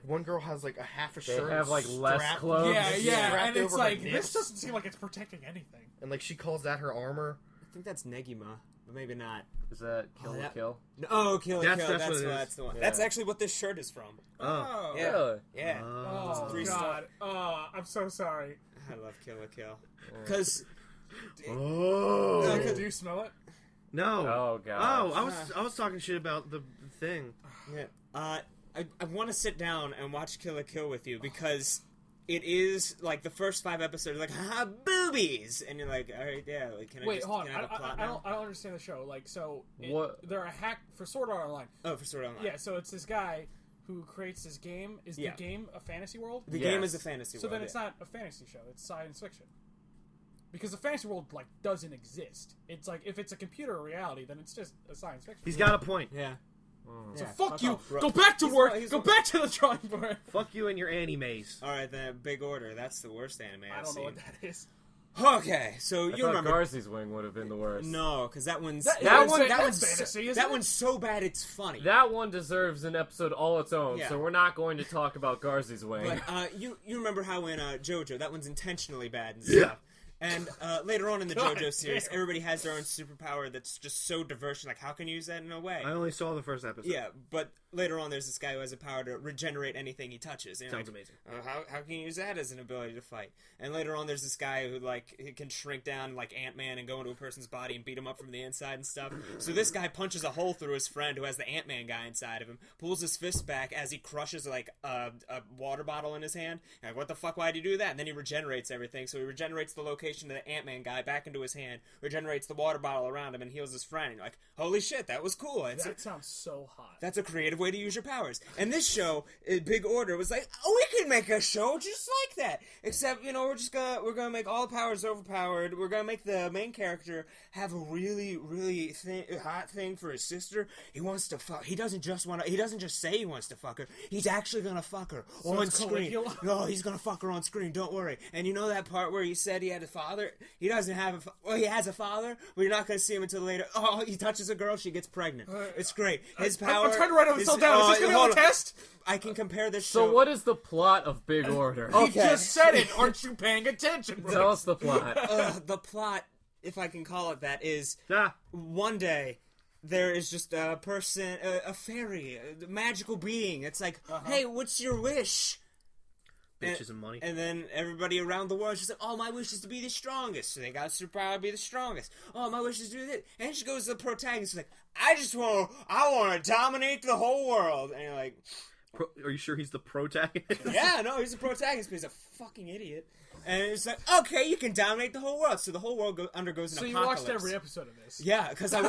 one girl has like a half a shirt. have, like, less strapped- clothes. Yeah, yeah, strapped and it's over her like, this nips. doesn't seem like it's protecting anything. And like she calls that her armor. I think that's Negima, but maybe not. Is that Kill Oh, la that- Kill? No, oh, Kill la That's- Kill. that's what it is. That's the one. Yeah. That's actually what this shirt is from. Oh, Yeah. Really? Yeah. Oh, Three God. Oh, I'm so sorry. I love Kill la Kill. Because Oh. Do you smell it? No. Oh, God. Oh, I was talking shit about the thing. yeah, I want to sit down and watch Kill la Kill with you because it is like the first 5 episodes, like boobies, and you're like, all right, yeah. Like, can I Wait, just, hold on. can I have a plot now? I don't understand the show. Like, so What- they're a hack for Sword Art Online. Oh, for Sword Art Online. Yeah, so it's this guy who creates this game. Is Yeah. the game a fantasy world? The Yes. game is a fantasy So world. then it's not a fantasy show. It's science fiction. Because the fantasy world like doesn't exist. It's like if it's a computer reality, then it's just a science fiction. He's got a point. Yeah. So Yeah, fuck you. off, bro. Go back to He's work. not- he's Go not- back to the drawing board. Fuck you and your animes. All right, then big order. That's the worst anime I I've don't know seen. what that is. Okay, so I you thought remember? Garzie's Wing would have been the worst. No, because that one's That that is- one. That that's one's fantasy, isn't that it? one's so bad it's funny. That one deserves an episode all its own, Yeah. so we're not going to talk about Garzie's Wing. But you remember how in JoJo that one's intentionally bad and stuff. And later on in the God JoJo series, damn. everybody has their own superpower that's just so diverse. Like, how can you use that in a way? I only saw the first episode. Yeah, but later on, there's this guy who has a power to regenerate anything he touches. And Sounds like, amazing. How can you use that as an ability to fight? And later on, there's this guy who like he can shrink down like Ant-Man and go into a person's body and beat him up from the inside and stuff. So this guy punches a hole through his friend who has the Ant-Man guy inside of him, pulls his fist back as he crushes like a water bottle in his hand. And like, what the fuck? Why'd you do that? And then he regenerates everything. So he regenerates the location of the Ant-Man guy back into his hand, regenerates the water bottle around him, and heals his friend. And you're like, holy shit, that was cool. That sounds so hot. That's a creative way to use your powers. And this show, in Big Order, was like, oh, we can make a show just like that. Except, we're gonna make all the powers overpowered. We're gonna make the main character have a really, really hot thing for his sister. He wants to fuck. He doesn't just say he wants to fuck her. He's actually gonna fuck her on screen. No, he's gonna fuck her on screen. Don't worry. And you know that part where he said he had a father? He doesn't have he has a father, but you're not gonna see him until later. Oh, he touches a girl, she gets pregnant. It's great. His power. I'm trying to write all this all down. Is this gonna be a test? I can compare this show. So what is the plot of Big Order? He just said it. Aren't you paying attention? Tell us the plot. The plot, if I can call it that, is Ah. one day there is just a person, a fairy, a magical being. It's like, hey, what's your wish? Bitches and money. And then everybody around the world is just like, oh, my wish is to be the strongest. So they got superpower to be the strongest. Oh, my wish is to do this. And she goes to the protagonist, like, I want to dominate the whole world. And you're like, Are you sure he's the protagonist? yeah, no, he's a protagonist, but he's a fucking idiot. And it's like, okay, you can dominate the whole world. So the whole world undergoes an apocalypse. So you watched every episode of this? Yeah, because I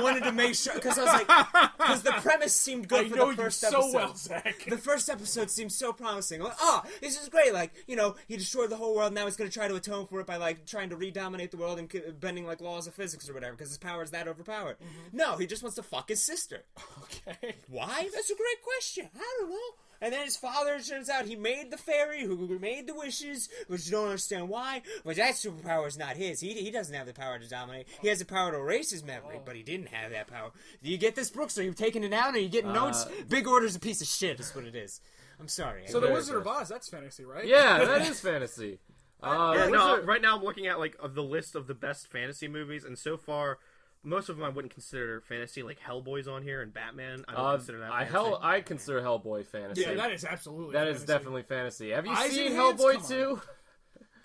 wanted to make sure, because I was like, because the premise seemed good for the first episode. so well, Zach. The first episode seemed so promising. I'm like, this is great. Like, he destroyed the whole world. Now he's going to try to atone for it by, like, trying to redominate the world and bending, like, laws of physics or whatever, because his power is that overpowered. Mm-hmm. No, he just wants to fuck his sister. Okay. Why? That's a great question. I don't know. And then his father, it turns out, he made the fairy who made the wishes, which you don't understand why. But that superpower is not his. He doesn't have the power to dominate. He has the power to erase his memory, but he didn't have that power. Do you get this, Brooks? Are you taking it down? Are you getting notes? Big Order's a piece of shit, is what it is. I'm sorry. So The Wizard of Oz, that's fantasy, right? Yeah, that is fantasy. Right now I'm looking at like the list of the best fantasy movies, and so far, most of them I wouldn't consider fantasy. Like Hellboy's on here and Batman. I don't consider that fantasy. I consider Hellboy fantasy. Yeah, that is absolutely That fantasy. is definitely fantasy. Have you Eyes seen and hands? Hellboy Come on. 2?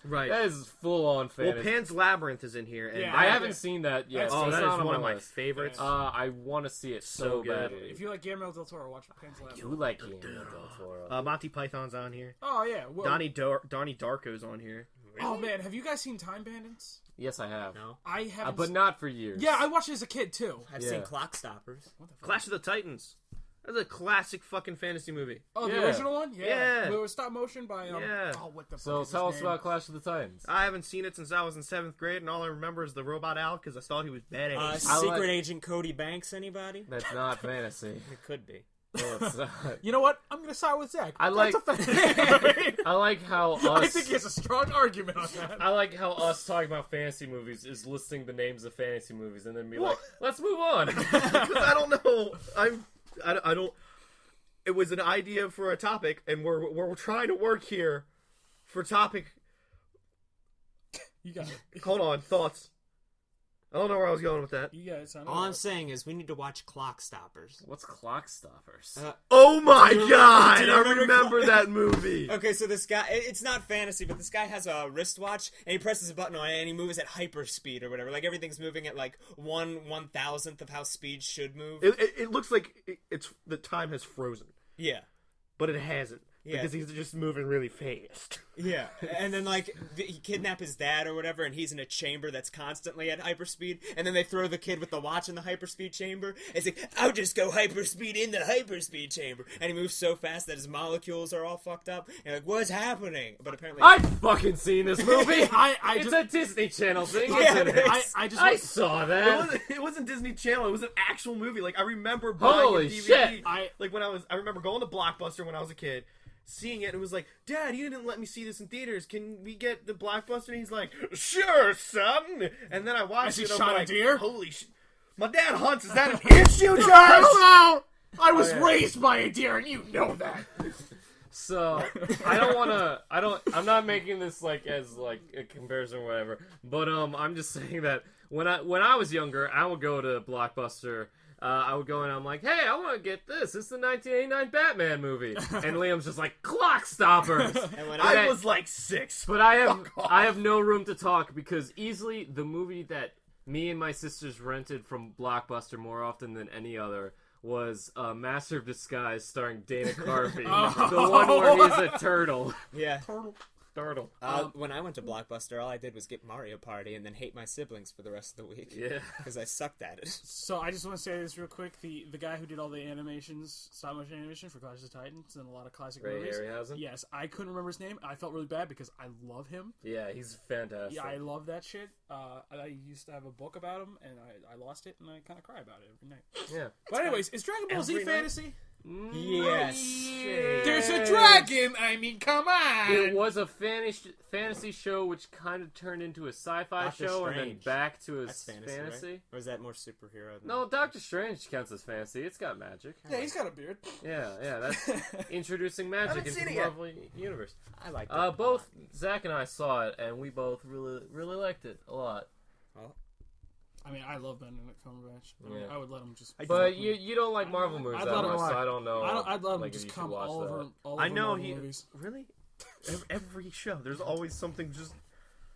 Right. That is full-on fantasy. Well, Pan's Labyrinth is in here. And Yeah, I haven't seen that yet. Oh, so that it's is not one on of my my list. favorites. I want to see it so good. badly. If you like Guillermo del Toro, watch Pan's Labyrinth. You like Guillermo del Toro. Monty Python's on here. Oh, yeah. Well, Donnie Darko's on here. Oh, man. Have you guys seen Time Bandits? Yes, I have. No. I haven't. But not for years. Yeah, I watched it as a kid, too. I've Yeah. seen Clock Stoppers. Clash of the Titans. That's a classic fucking fantasy movie. Oh, the Yeah. original one? Yeah. It was stop motion by, Yeah. oh, what the So fuck is tell his us name? about Clash of the Titans. I haven't seen it since I was in 7th grade, and all I remember is the robot Al because I thought he was badass. I Secret like- Agent Cody Banks, anybody? That's not fantasy. It could be. No, it's not. You know what? I'm going to side with Zach. I like- That's a fantasy. I like how us. I think he has a strong argument on that. I like how us talking about fantasy movies is listing the names of fantasy movies and then be Well- like, let's move on. Because I don't know. I don't. It was an idea for a topic, and we're trying to work here for topic. You got it. Hold on, thoughts. I don't know where I was going with that. You got it, son. All I'm saying is we need to watch Clock Stoppers. What's Clock Stoppers? Oh my Do you god! I remember remember that movie. Okay, so this guy, it's not fantasy, but this guy has a wristwatch, and he presses a button on it, and he moves at hyperspeed or whatever. Like, everything's moving at, like, 1/1000th of how speed should move. It looks like it's the time has frozen, Yeah. but it hasn't. Yeah. Because he's just moving really fast. Yeah, and then, like, he kidnap his dad or whatever, and he's in a chamber that's constantly at hyperspeed, and then they throw the kid with the watch in the hyperspeed chamber. It's like, I'll just go hyperspeed in the hyperspeed chamber. And he moves so fast that his molecules are all fucked up. And you're like, what's happening? But apparently... I've fucking seen this movie. I It's just, a Disney Channel thing, Yeah, isn't it? I just, I saw that. It wasn't Disney Channel. It was an actual movie. Like I remember buying Holy a DVD. shit. I remember going to Blockbuster when I was a kid, seeing it. And it was like, Dad, you didn't let me see this in theaters. Can we get the Blockbuster? And he's like, Sure, son. And then I watched As he it. I'm shot a like, deer? Holy shit! My dad hunts. Is that an issue, Charles? I was yeah. raised by a deer, and you know that. So I'm not making this like as like a comparison or whatever, but I'm just saying that when I was younger, I would go to Blockbuster I would go and I'm like, hey, I want to get this. It's the 1989 Batman movie. And Liam's just like, clock stoppers. And when I was like 6. But I have no room to talk because easily the movie that me and my sisters rented from Blockbuster more often than any other was Master of Disguise starring Dana Carvey. The one where he's a turtle. yeah. Turtle. When I went to Blockbuster, all I did was get Mario Party and then hate my siblings for the rest of the week. Yeah. Because I sucked at it. So I just want to say this real quick. The guy who did all the animations, stop motion animation for Clash of the Titans and a lot of classic Ray movies. Harryhausen? Yes, I couldn't remember his name. I felt really bad because I love him. Yeah, he's fantastic. Yeah, I love that shit. I used to have a book about him, and I lost it, and I kind of cry about it every night. Yeah. But anyways, is Dragon Ball Z Every night? fantasy? Yes. There's a dragon! I mean, come on! It was a fantasy show which kind of turned into a sci-fi Doctor show and then Strange. back to a That's fantasy, fantasy. right? Or is that more superhero? Than... No, Doctor Strange counts as fantasy. It's got magic. Yeah, he's got a beard. Yeah, that's introducing magic haven't into seen the it yet. Marvel universe. I like that. Both Zach and I saw it, and we both really liked it a lot. I mean, I love Benedict Cumberbatch. I mean, Yeah. I would let him just... But you don't like Marvel movies I'd that let him- much, so I don't know. I'd let him like, if just you should come watch all that. over I know Marvel he movies. really every show. There's always something just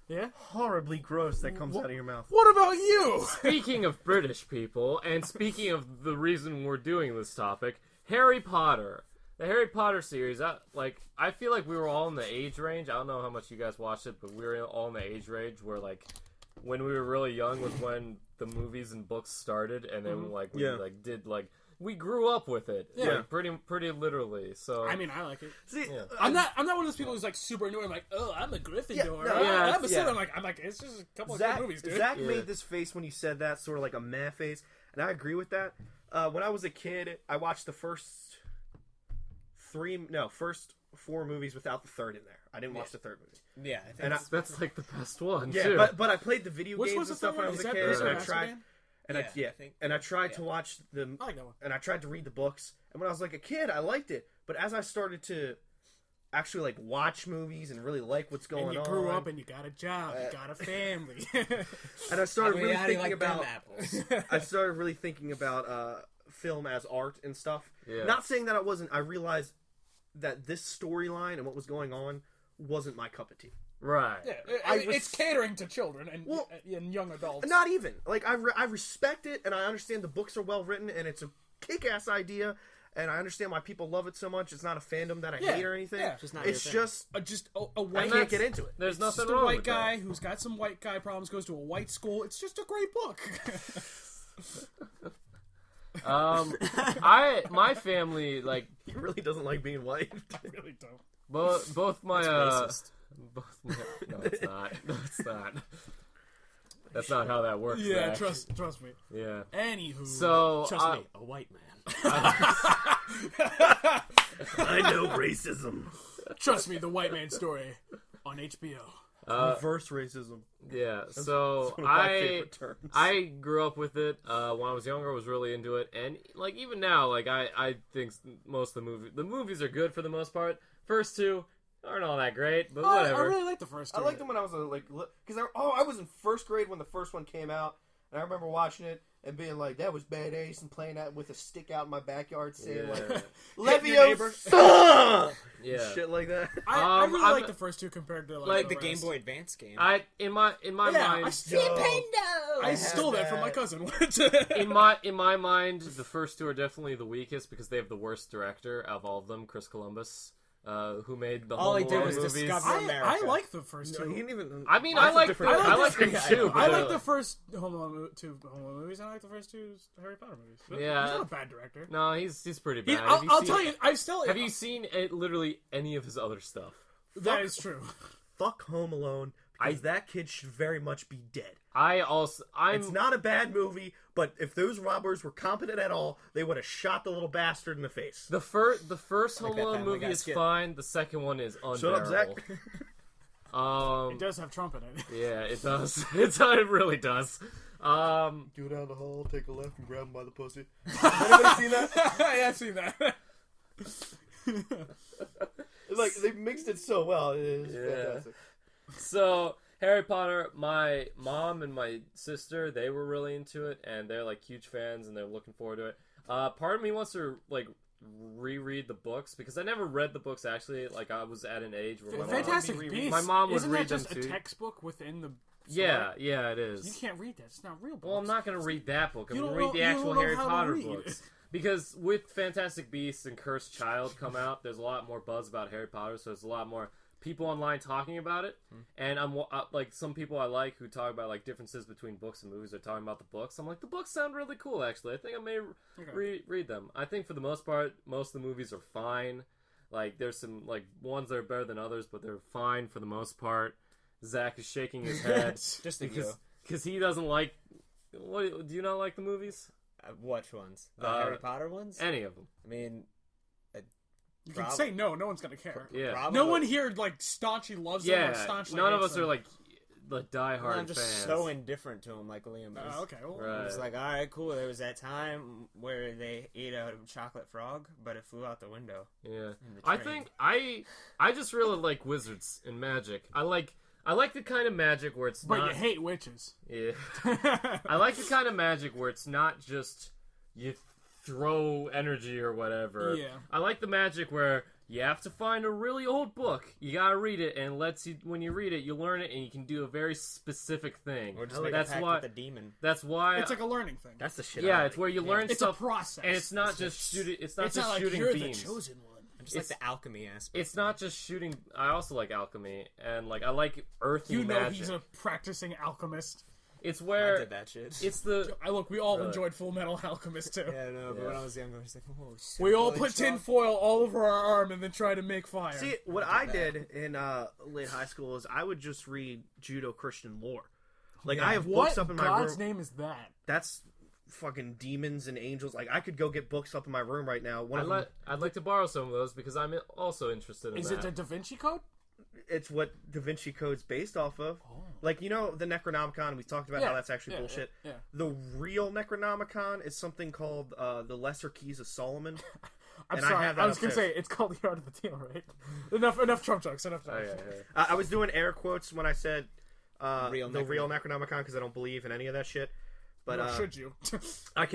Yeah? horribly gross that comes out of your mouth. What about you? Speaking of British people, and speaking of the reason we're doing this topic, Harry Potter. The Harry Potter series, I feel like we were all in the age range. I don't know how much you guys watched it, but we were all in the age range where, like, when we were really young was when the movies and books started, and then, we grew up with it. Yeah. Like, pretty literally, so... I mean, I like it. See, Yeah. I'm not one of those people who's like super annoyed. I'm like, oh, I'm a Gryffindor. Yeah, no, yeah, I'm a yeah. Slytherin. I'm like, it's just a couple of good movies, dude. Zach Yeah. made this face when he said that, sort of like a meh face, and I agree with that. When I was a kid, I watched the first 4 movies without the third in there. I didn't watch the third movie. Yeah, I think And That's like the best one, Yeah, too. but I played the video Which games was and the stuff third when I one? was Is a that kid, Prisoner and of I tried, Azkaban? I think. and I tried to watch the, I like that one. and I tried to read the books. And when I was like a kid, I liked it. But as I started to actually like watch movies and really like what's going And you on, grew up and you got a job, you got a family. and I started really how do you thinking like them about, apples? I started really thinking about film as art and stuff. Yeah. Not saying that I wasn't. I realized that this storyline and what was going on wasn't my cup of tea. Right. Yeah, I it's catering to children and, Well, and young adults. Not even. Like, I respect it, and I understand the books are well written, and it's a kick-ass idea, and I understand why people love it so much. It's not a fandom that I hate or anything. yeah. Just not It's your thing. just, just a I white can't get into it. There's It's nothing just a wrong white with guy that. who's got some white guy problems, goes to a white school. It's just a great book. My family, like, He really doesn't like being white. I really don't. both my, racist. no, it's not. No, it's not. That's not how that works. Yeah, Zach. trust me. Yeah. Anywho, So, Trust me, a white man. I know racism. trust me, the white man story on HBO. Reverse racism. yeah. So one of my favorite terms. I grew up with it. When I was younger, I was really into it, and like even now, like I think most of the movies are good for the most part. First two aren't all that great, but I whatever. really like the first two. I liked them when I was because I was in first grade when the first one came out, and I remember watching it and being like, that was badass, and playing that with a stick out in my backyard saying Yeah. like, Hitting your neighbor. Leviosa! Yeah. Shit like that. I really I'm- like the first two compared to Like the rest. Game Boy Advance game. In my Yeah, mind, I I stole had that from my that. cousin. in my mind, the first two are definitely the weakest because they have the worst director of all of them, Chris Columbus, who made the All Home he did Alone was movies. discover- I America. like the first two. No, he didn't even. I mean, That's I a like different- I like them too. I but like the first Home Alone movies. I like the first two Harry Potter movies. Yeah. He's not a bad director. No, he's pretty bad. I'll tell you, I still Have you seen literally any of his other stuff? that is true. Fuck Home Alone because that kid should very much be dead. It's not a bad movie, but if those robbers were competent at all, they would have shot the little bastard in the face. the first Home that Alone Family movie Guy is skit. fine. The second one is Shut unbearable. up, Zach. It does have Trump in it. Yeah, it does. It really does. Go down the hall, take a left, and grab him by the pussy. Anybody seen that? I have seen that. Like, they mixed it so well. It is fantastic. So Harry Potter, my mom and my sister, they were really into it, and they're like huge fans, and they're looking forward to it. Part of me wants to like reread the books because I never read the books actually. Like I was at an age where Fantastic Beasts. my mom would Isn't read that just them a too. textbook within the? Yeah, story? yeah, it is. You can't read that. It's not real books. Well, I'm not going to read that book. I'm You going to don't read the know- you actual don't know Harry how to Potter read. books. Because with Fantastic Beasts and Cursed Child come out, there's a lot more buzz about Harry Potter, so there's a lot more people online talking about it. And I'm like some people I like who talk about like differences between books and movies are talking about the books. I'm like, the books sound really cool actually. I think I may read them. I think for the most part, most of the movies are fine. Like there's some like ones that are better than others, but they're fine for the most part. Zach is shaking his head Just because he doesn't like. What do you not like the movies? Which ones? The Harry Potter ones? Any of them? I mean, You can say no. No one's gonna care. Yeah. probably. No one here like staunchly loves them Yeah. or staunchly None of hates us them. are like the diehard I'm just fans. so indifferent to him, like Liam is. Okay. Well, Right. It's like, all right, cool. There was that time where they ate a chocolate frog, but it flew out the window. Yeah. in the I train. think I just really like wizards and magic. I like the kind of magic where it's But not. you hate witches. Yeah. I like the kind of magic where it's not just you throw energy or whatever. Yeah. I like the magic where you have to find a really old book. You gotta read it, and lets you when you read it, you learn it, and you can do a very specific thing. Or just make that's a pact why. with the demon. That's why. It's like a learning thing. That's the shit. yeah, I it's like. where you learn It's a stuff, process. and it's not just shooting. It's not It's just not like shooting you're beams. the chosen one. Just like the alchemy aspect. It's not just shooting. I also like alchemy, and like I like earthy You know magic. he's a practicing alchemist. It's I where did that shit. it's the Look, we all Really? enjoyed Full Metal Alchemist too. Yeah, no, but Yeah. when I was younger, I was like, oh, shit. We all really put strong? tin foil all over our arm and then try to make fire. See, what I did in late high school is I would just read Judeo-Christian lore. Like I have what books up in my God's room. name is that? That's fucking demons and angels. Like I could go get books up in my room right now. I'd like to borrow some of those because I'm also interested in Is that. it the Da Vinci Code? It's what Da Vinci Code's based off of. Like, you know, the Necronomicon, we talked about Yeah, how that's actually yeah, bullshit. yeah. The real Necronomicon is something called the Lesser Keys of Solomon. I'm And I sorry. have that I was gonna upstairs. say it's called the Art of the Deal, right? Enough Trump jokes. Enough. Oh, Jokes. yeah. I was doing air quotes when I said the Real real Necronomicon because I don't believe in any of that shit. But Nor should you? I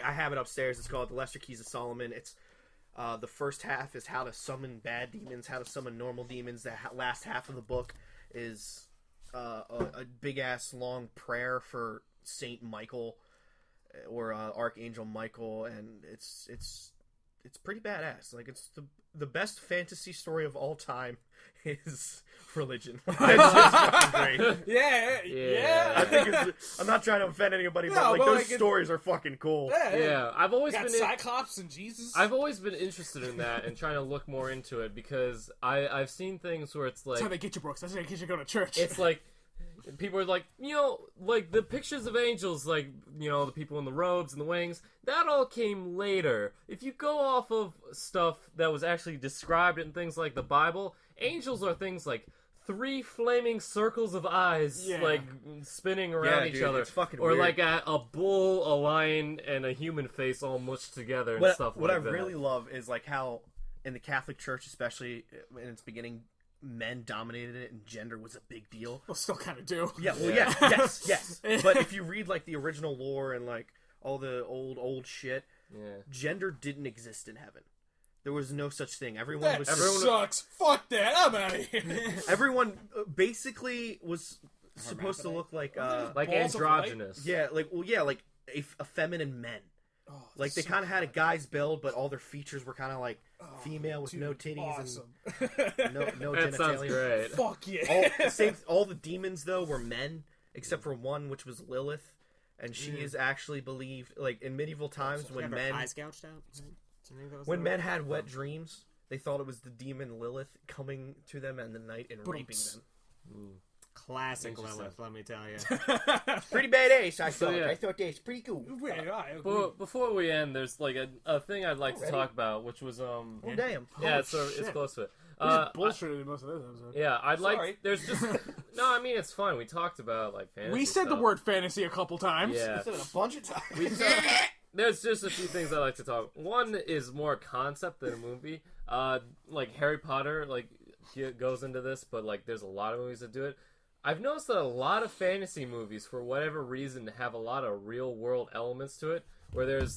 have it upstairs. It's called the Lesser Keys of Solomon. It's the first half is how to summon bad demons, how to summon normal demons. The last half of the book is a big ass long prayer for Saint Michael or Archangel Michael, and it's pretty badass. Like it's the best fantasy story of all time is religion. It's just fucking great. yeah. I think I'm not trying to offend anybody, but No, like but, those like, stories are fucking cool. Yeah, I've always Got been Cyclops and Jesus. I've always been interested in that and trying to look more into it because I've seen things where it's That's how like they get you, Brooks. That's how they get you to go to church. it's like people are like, you know, like the pictures of angels, like, you know, the people in the robes and the wings, that all came later. If you go off of stuff that was actually described in things like the Bible, angels are things like 3 flaming circles of eyes, Yeah. like spinning around Yeah, each dude, other, it's fucking or weird. like a bull, a lion, and a human face all mushed together and What stuff I like that. really love is like how in the Catholic Church, especially in its beginning, men dominated it and gender was a big deal. Well, still kind of do. Yeah, well, yeah, yes. But if you read like the original lore and like all the old shit, Yeah. gender didn't exist in heaven. There was no such thing. Everyone That was sucks. Fuck that. I'm out of here. everyone basically was supposed to look like Like Balls of light? androgynous. like a feminine men. Oh, Like they kind of had a guy's build, but all their features were kind of like female with no titties awesome. and no That sounds genitalia. great. Fuck yeah. All the demons though were men, except for one, which was Lilith, and she is actually believed like in medieval times when Have her men eyes gouged out? Something that was when the- men had wet dreams, they thought it was the demon Lilith coming to them in the night and raping them. Classic Interesting. Lilith, let me tell you. Pretty badass, I thought. yeah. I thought that's pretty cool. Well, before we end, there's like a thing I'd like to talk about, which was Oh damn! yeah, it's close to it. bullshitted in most of this episode. Yeah, I'd Sorry. like. There's just no. I mean, it's fun. We talked about like fantasy. We said the stuff. word fantasy a couple times. Yeah. said it a bunch of times. There's just a few things I like to talk. One is more concept than a movie. Like Harry Potter, like goes into this, but like there's a lot of movies that do it. I've noticed that a lot of fantasy movies, for whatever reason, have a lot of real world elements to it, where there's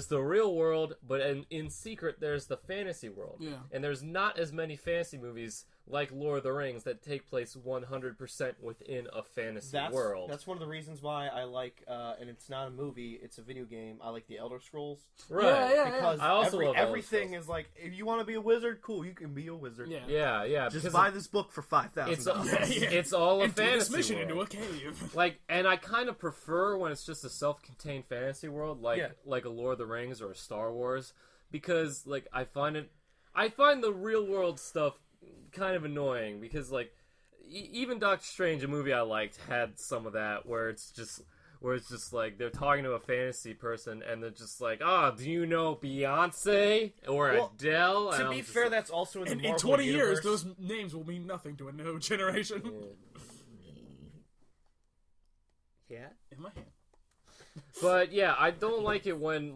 the real world, but in secret there's the fantasy world. Yeah. And there's not as many fantasy movies like Lord of the Rings that take place 100% within a fantasy world. That's one of the reasons why I like, and it's not a movie, it's a video game. I like the Elder Scrolls. Right. Yeah. Because I also love Elder everything Scrolls. is like, if you want to be a wizard, cool, you can be a wizard. Yeah. Yeah. Just because buy this book for $5,000. it's all a And do this fantasy mission world. into a cave. Like, and I kind of prefer when it's just a self-contained fantasy world, like a Lord of the Rings or a Star Wars, because like I find the real world stuff kind of annoying, because like even Doctor Strange, a movie I liked, had some of that where it's just like they're talking to a fantasy person and they're just like, do you know Beyonce or Adele? To be fair, that's also in the Marvel In 20 universe. years, those names will mean nothing to a new generation. Yeah. In my hand. But yeah, I don't like it when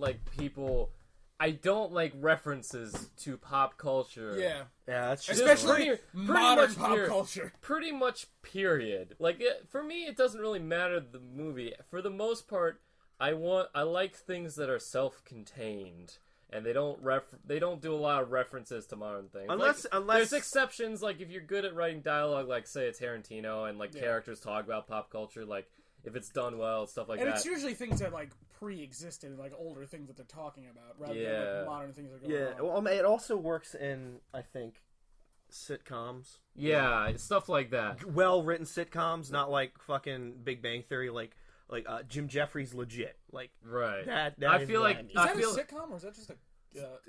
I don't like references to pop culture. Yeah. Yeah, that's just Especially pretty modern much pop culture. Pretty much, period. Like, for me, it doesn't really matter the movie. For the most part, I like things that are self-contained, and they don't do a lot of references to modern things. Unless there's exceptions, like if you're good at writing dialogue, like say it's Tarantino, and characters talk about pop culture, like if it's done well, stuff like And that. it's usually things that like pre-existed, like older things that they're talking about, rather than like modern things that are going on. Well, it also works in, I think, sitcoms. Yeah, stuff like that. Well-written sitcoms, not like fucking Big Bang Theory, like Jim Jeffries legit. Like, right. That I is feel what like I mean. Is that a sitcom or is that just a?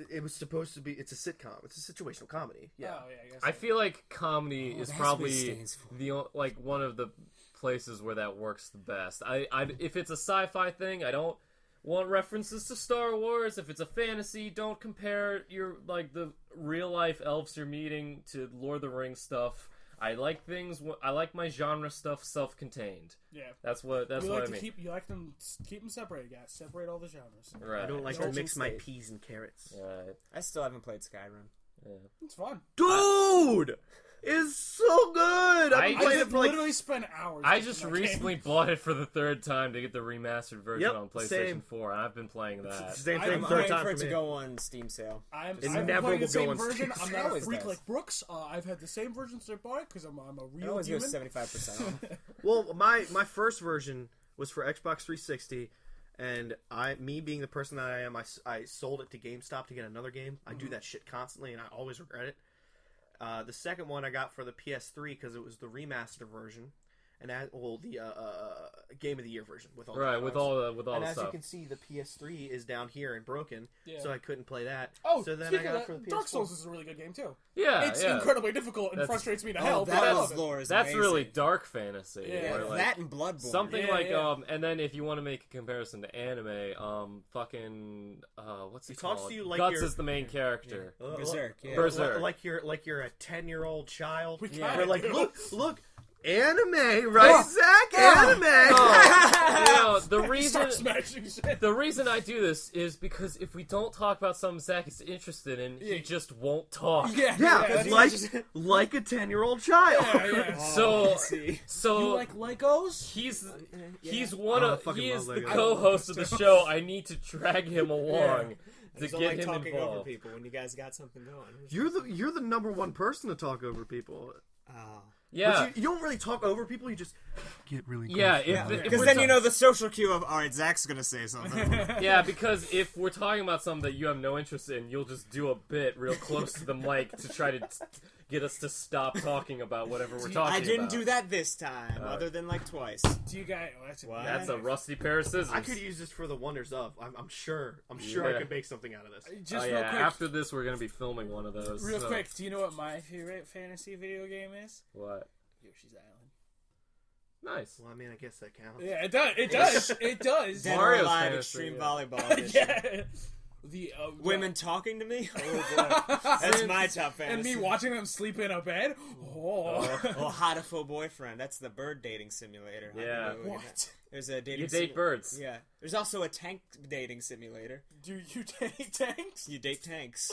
It was supposed to be. It's a sitcom. It's a situational comedy. Yeah. Oh, yeah, I guess. I feel like comedy is that's what it probably stands for. one of the places where that works the best. If it's a sci-fi thing, I don't want references to Star Wars. If it's a fantasy, don't compare the real life elves you're meeting to Lord of the Rings stuff. I like my genre stuff self-contained. Yeah. That's what I mean. You like them keep them separated, guys. Separate all the genres. Right. I don't like to Church mix and my state. peas and carrots. Right. I still haven't played Skyrim. Yeah. It's fun. Dude, it's so good. I've been I playing have it for like. literally spent hours. I playing just that recently game. bought it for the third time to get the remastered version Yep, on PlayStation same. 4, and I've been playing that. Same I'm thing. I'm Third waiting time for it for to me. go on Steam sale. I'm It playing never the will same go on version. Steam. I'm It not a always freak does. like Brooks. I've had the same version since I bought it because I'm a It real always goes demon. 75% off. Well, my first version was for Xbox 360, and me being the person that I am, I sold it to GameStop to get another game. I do that shit constantly, and I always regret it. The second one I got for the PS3 because it was the remastered version, and the Game of the Year version with all the Right, with cards. all And the as stuff. you can see, the PS3 is down here and broken, Yeah. so I couldn't play that. Oh, so then I speaking got of it for the that, PS4. Dark Souls is a really good game too. Yeah, It's yeah. incredibly difficult and That's- frustrates me to Oh, hell. But I that love it. lore is That's amazing. really dark fantasy. Yeah, where, like, that and Bloodborne. something Yeah, like yeah. and then if you want to make a comparison to anime, what's He it talks called? to you like Guts you're- is the main character. Berserk, yeah. Berserk. Like you're a 10-year-old child. We Yeah. kinda We're like, do. look, anime, right, Zach? Anime. You know, Start smashing shit. the reason I do this is because if we don't talk about something Zach is interested in, he just won't talk. Yeah, Yeah, that's like a 10-year-old child. yeah. So, see. so You like Legos? he's Oh, I fucking he is love the Legos. co-host of the show. I need to drag him along I to just don't get like him talking over involved. people when you guys got something going. You're the number one person to talk over people. Oh. Yeah, But you don't really talk over people. You just get really close. yeah. Because If then we're you know the social cue of, all right, Zach's gonna say something. Yeah, because if we're talking about something that you have no interest in, you'll just do a bit real close to the mic to try to get us to stop talking about whatever we're talking about. I didn't do that this time, other than like twice. Do you guys? Oh, that's What? That's a rusty pair of scissors. I could use this for the wonders of. I'm sure Yeah. I could make something out of this. Just Oh real yeah, quick. after this we're gonna be filming one of those. Real so- quick. Do you know what my favorite fantasy video game is? What? Yoshi's Island. Nice. Well, I mean, I guess that counts. Yeah, it does. It does. It does. Dead or Mario's Alive fantasy, Extreme yeah. Volleyball Edition. Yeah. The Women talking to me? Oh boy. That's my top fantasy. and me watching them sleep in a bed. Oh, Oh, Hot Full Boyfriend. That's the bird dating simulator. Yeah. what? There's a dating You date birds. Yeah. There's also a tank dating simulator. Do you take tanks? You date tanks.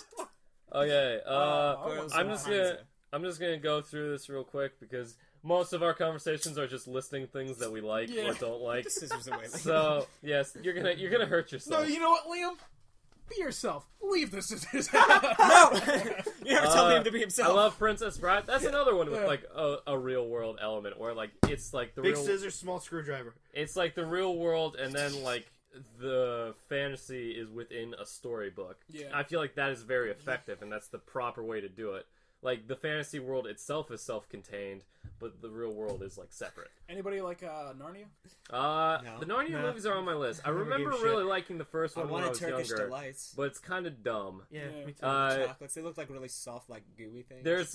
Okay. Oh, Girls I'm and just Hanzo. gonna go through this real quick because most of our conversations are just listing things that we like Yeah. or don't like. Scissors away. So yes, you're gonna hurt No, yourself. you know what, Liam? Be yourself. Leave this as his No! You never tell him to be himself. I love Princess Bride. That's another one with Yeah. like a real world element where like it's like the Big real. scissors, small screwdriver. It's like the real world, and then like the fantasy is within a storybook. Yeah. I feel like that is very effective, and that's the proper way to do it. Like the fantasy world itself is self-contained, but the real world is like separate. Anybody like Narnia? The Narnia No. movies are on my list. I Never remember gave a really liking the first I one when I wanted was Turkish younger, delights. but it's kind of dumb. Yeah, Yeah. me too. Chocolates. They look like really soft, like gooey things. There's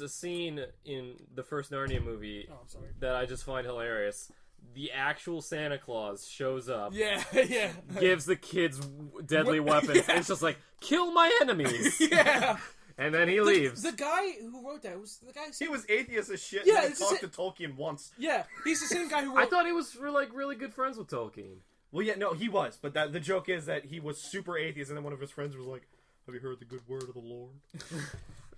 a scene in the first Narnia movie Oh, I'm sorry. that I just find hilarious. The actual Santa Claus shows up, Yeah, yeah. gives the kids deadly weapons, and it's just like, kill my enemies, Yeah. and then he leaves. The guy who wrote that was the guy. He was atheist as shit. Yeah, and it's he talked just to Tolkien once. Yeah, he's the same guy who wrote. I thought he was really good friends with Tolkien. Well, yeah, no, he was. But the joke is that he was super atheist, and then one of his friends was like, "Have you heard the good word of the Lord?"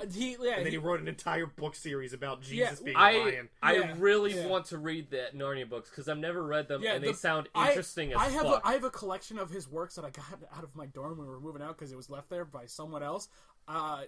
And then he wrote an entire book series about Jesus being a lion. I Yeah, really yeah. want to read the Narnia books because I've never read them, Yeah, and they sound I- interesting as I have fuck. I have a collection of his works that I got out of my dorm when we were moving out because it was left there by someone else. I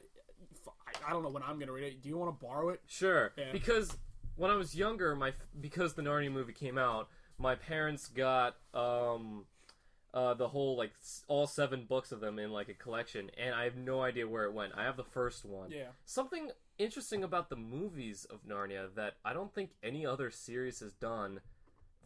don't know when I'm gonna read it. Do you want to borrow it? Sure, Yeah. because when I was younger, because the Narnia movie came out, my parents got the whole like all 7 books of them in like a collection, and I have no idea where it went. I have the first one. Yeah. Something interesting about the movies of Narnia that I don't think any other series has done,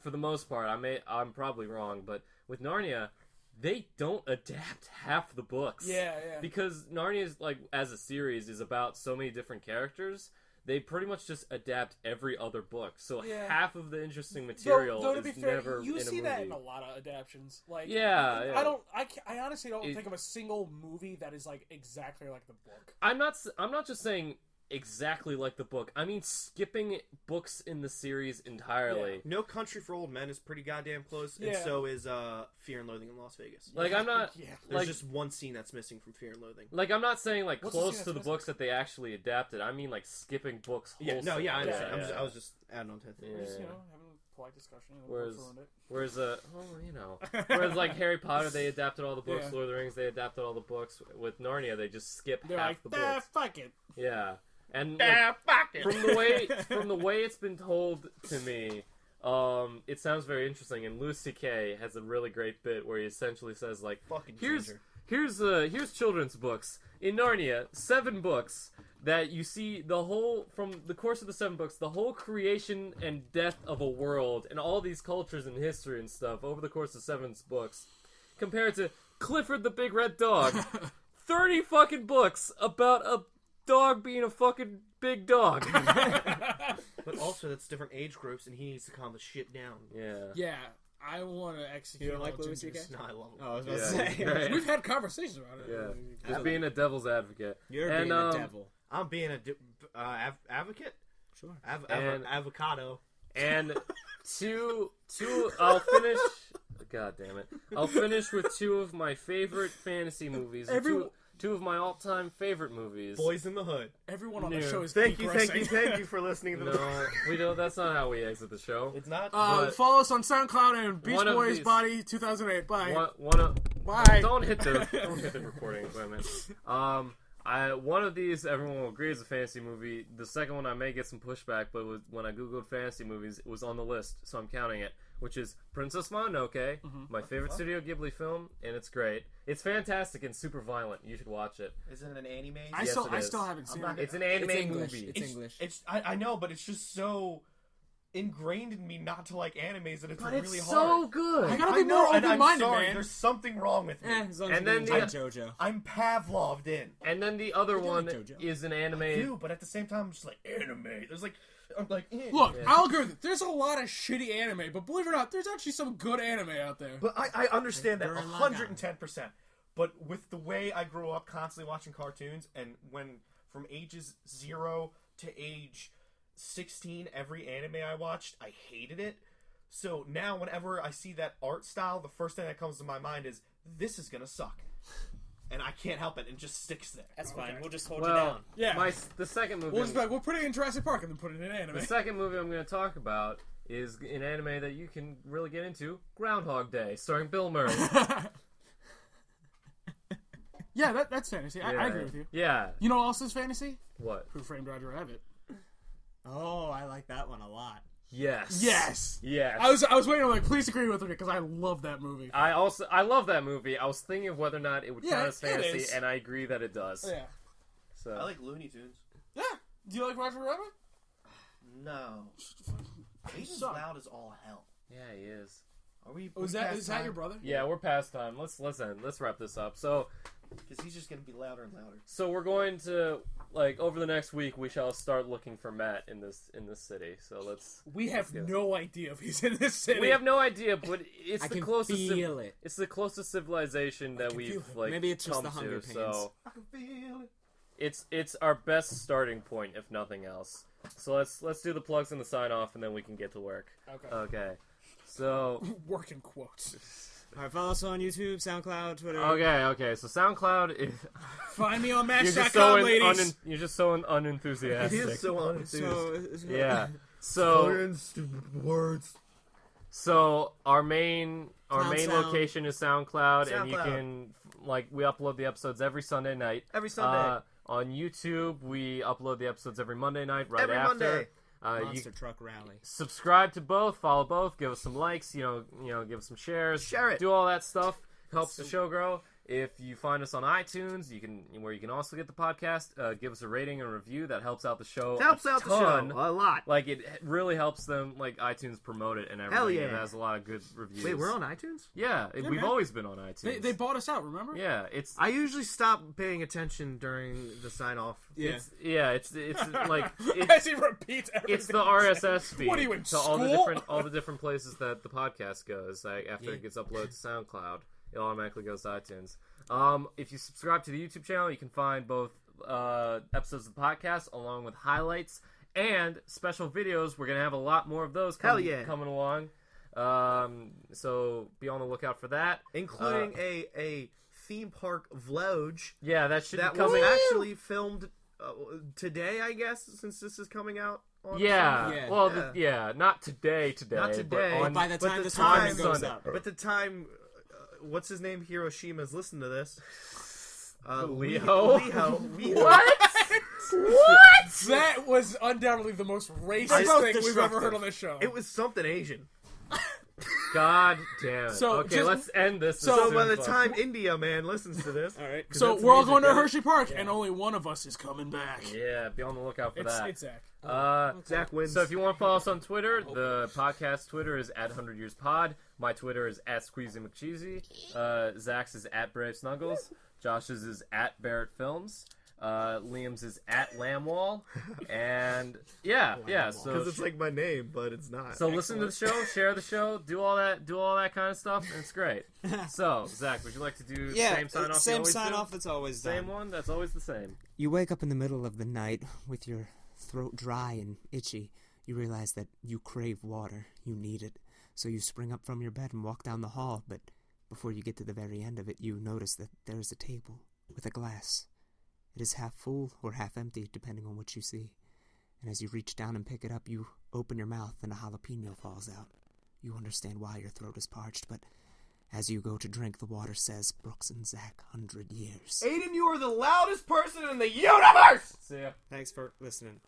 for the most part. I'm probably wrong, but with Narnia, they don't adapt half the books. Yeah, yeah. Because Narnia is like as a series is about so many different characters. They pretty much just adapt every other book, so Yeah. half of the interesting material Though to is be fair, never you in a see movie. that in a lot of adaptions. Like, Yeah, yeah. I honestly don't It- think of a single movie that is like exactly like the book. I'm not just saying exactly like the book. I mean skipping books in the series entirely. No Country for Old Men is pretty goddamn close, and Yeah. so is Fear and Loathing in Las Vegas. Like I'm not Yeah. There's like just one scene that's missing from Fear and Loathing. like I'm not saying like What's the close scene to the that's books that they actually adapted. I mean like skipping books. Yeah, no, yeah, I wholesale. understand. I was just adding on to it. We're just, Yeah. having a polite discussion. Whereas- Ruined it. Whereas like Harry Potter, they adapted all the books. Yeah. Lord of the Rings, they adapted all the books. With Narnia, they just skip They're half like, the books. fuck it. Yeah, and like, from the way it's been told to me, it sounds very interesting. And Louis C.K. has a really great bit where he essentially says like, Fucking here's Ginger. here's children's books in Narnia, 7 books that you see from the course of the 7 books, the whole creation and death of a world and all these cultures and history and stuff over the course of 7 books, compared to Clifford the Big Red Dog, 30 fucking books about a dog being a fucking big dog. But also, that's different age groups, and he needs to calm the shit down. Yeah. Yeah, I want to execute. You don't like all Louis gingers. C.K.? No, I love him. Oh, I was about Yeah, to he's say. great. We've had conversations about it. Yeah. Just being a devil's advocate. You're And, being a devil. I'm being a advocate. Sure. And- Avocado. And I'll finish. God damn it! I'll finish with 2 of my favorite fantasy movies. And two of my all-time favorite movies. Boys in the Hood. Everyone on the Yeah. show is Thank you depressing. for listening to the. No, we don't. That's not how we exit the show. It's not. But- Follow us on SoundCloud and Beach One of Boys these- Body 2008. Bye. One of Bye. don't hit the recording equipment. One of these everyone will agree is a fantasy movie. The second one I may get some pushback, but when I googled fantasy movies, it was on the list, so I'm counting it. Which is Princess Mononoke, my favorite Studio Ghibli film, and it's great. It's fantastic and super violent. You should watch it. Is it an anime? I Yes, still it is. haven't seen not it. It's an anime It's English. movie. It's English. I know, but it's just so ingrained in me not to like animes that it's But really it's hard. so good. I gotta I be know, more and I'm open-minded, sorry. man. There's something wrong with me. As long as And you then didn't the- like JoJo. I'm Pavloved in. And then the other do one like JoJo. is an anime. I do, but at the same time, I'm just like anime. There's like, I'm like, Look, I'll agree with it. There's a lot of shitty anime, but believe it or not, there's actually some good anime out there. But I understand that Gurren 110%. But with the way I grew up constantly watching cartoons, and when from ages 0 to age 16, every anime I watched, I hated it. So now whenever I see that art style, the first thing that comes to my mind is, this is gonna suck. and I can't help it, and it just sticks there. That's fine. We'll just hold you Well, down. Yeah. the second movie. We'll just be like, we'll put it in Jurassic Park and then put it in anime. The second movie I'm going to talk about is an anime that you can really get into, Groundhog Day, starring Bill Murray. Yeah, that's fantasy. I agree with you. Yeah. You know what else is fantasy? What? Who Framed Roger Rabbit? Oh, I like that one a lot. Yes. Yes. Yes. I was waiting. I'm like, please agree with me because I love that movie. I love that movie. I was thinking of whether or not it would count as it fantasy, is. and I agree that it does. Yeah. So I like Looney Tunes. Yeah. Do you like Roger Rabbit? No. He's Suck. loud as all hell. yeah, he is. Are we? Oh, is that your brother? Yeah, we're past time. Let's end. Let's wrap this up. So Because he's just gonna be louder and louder. So we're going to over the next week we shall start looking for Matt in this city. So let's. We have no idea if he's in this city. We have no idea, but it's I the can closest. feel it. It's the closest civilization that we've Maybe it's just come the hunger to. pains. So I can feel it. it's our best starting point, if nothing else. So let's do the plugs and the sign off, and then we can get to work. Okay. So. Work in quotes. Alright, follow us on YouTube, SoundCloud, Twitter. Okay. So SoundCloud is. Find me on You're Match.com, ladies. you're just so unenthusiastic. He is so unenthused. So, Yeah. So Stupid words. so our main Sound. location is SoundCloud, and you SoundCloud. can we upload the episodes every Sunday night. Every Sunday. On YouTube, we upload the episodes every Monday night. Right Every after. Monday. You Monster Truck Rally. subscribe to both, follow both, give us some likes, give us some shares, Share it. do all that stuff. Helps the show grow. If you find us on iTunes, where you can also get the podcast, give us a rating and review. That helps out the show. It helps a out the ton. show a lot. Like it really helps them. Like iTunes promote it and everything. Hell yeah. It has a lot of good reviews. Wait, we're on iTunes? Yeah, we've man. always been on iTunes. They bought us out, remember? Yeah, it's I usually stop paying attention during the sign off. Yeah. it's like As he repeats everything. it's the RSS feed What are you, in to all the school? different places that the podcast goes. Like after it gets uploaded to SoundCloud, it automatically goes to iTunes. If you subscribe to the YouTube channel, you can find both episodes of the podcast along with highlights and special videos. We're gonna have a lot more of those coming along. So be on the lookout for that, Including a theme park vlog Yeah, that should that be was coming. actually filmed today, I guess, since this is coming out. On Yeah. Sunday. Yeah. Well, not today. Not today, But on, By the time the this time recording goes Sunday. up. But the time, what's his name? Hiroshima's listened to this. Leo? Leo. What? What? That was undoubtedly the most racist both thing we've ever destructive. heard on this show. It was something Asian. God damn it. So, okay, just- let's end this. so as So soon by as the possible. time India man listens to this, All right. So that's we're all music, going to right? Hershey Park, and only one of us is coming back. Yeah, be on the lookout for It's that. Zach. Zach wins. So if you want to follow us on Twitter, the podcast Twitter is @100YearsPod. My Twitter is @SqueezyMcCheesy. Zach's is @BraveSnuggles. Josh's is @BarrettFilms. Liam's is @Lamwall. And yeah. So because it's like my name, but it's not. so listen to the show, share the show, do all that kind of stuff, and it's great. So Zach, would you like to do the Yeah, same sign off? same sign off that's always Same done. one. That's always the same. You wake up in the middle of the night with your throat dry and itchy. You realize that you crave water. You need it. So you spring up from your bed and walk down the hall, but before you get to the very end of it, you notice that there is a table with a glass. It is half full or half empty, depending on what you see. And as you reach down and pick it up, you open your mouth and a jalapeno falls out. You understand why your throat is parched, but as you go to drink, the water says, Brooks and Zach, 100 years. Aiden, you are the loudest person in the universe! See ya. Thanks for listening.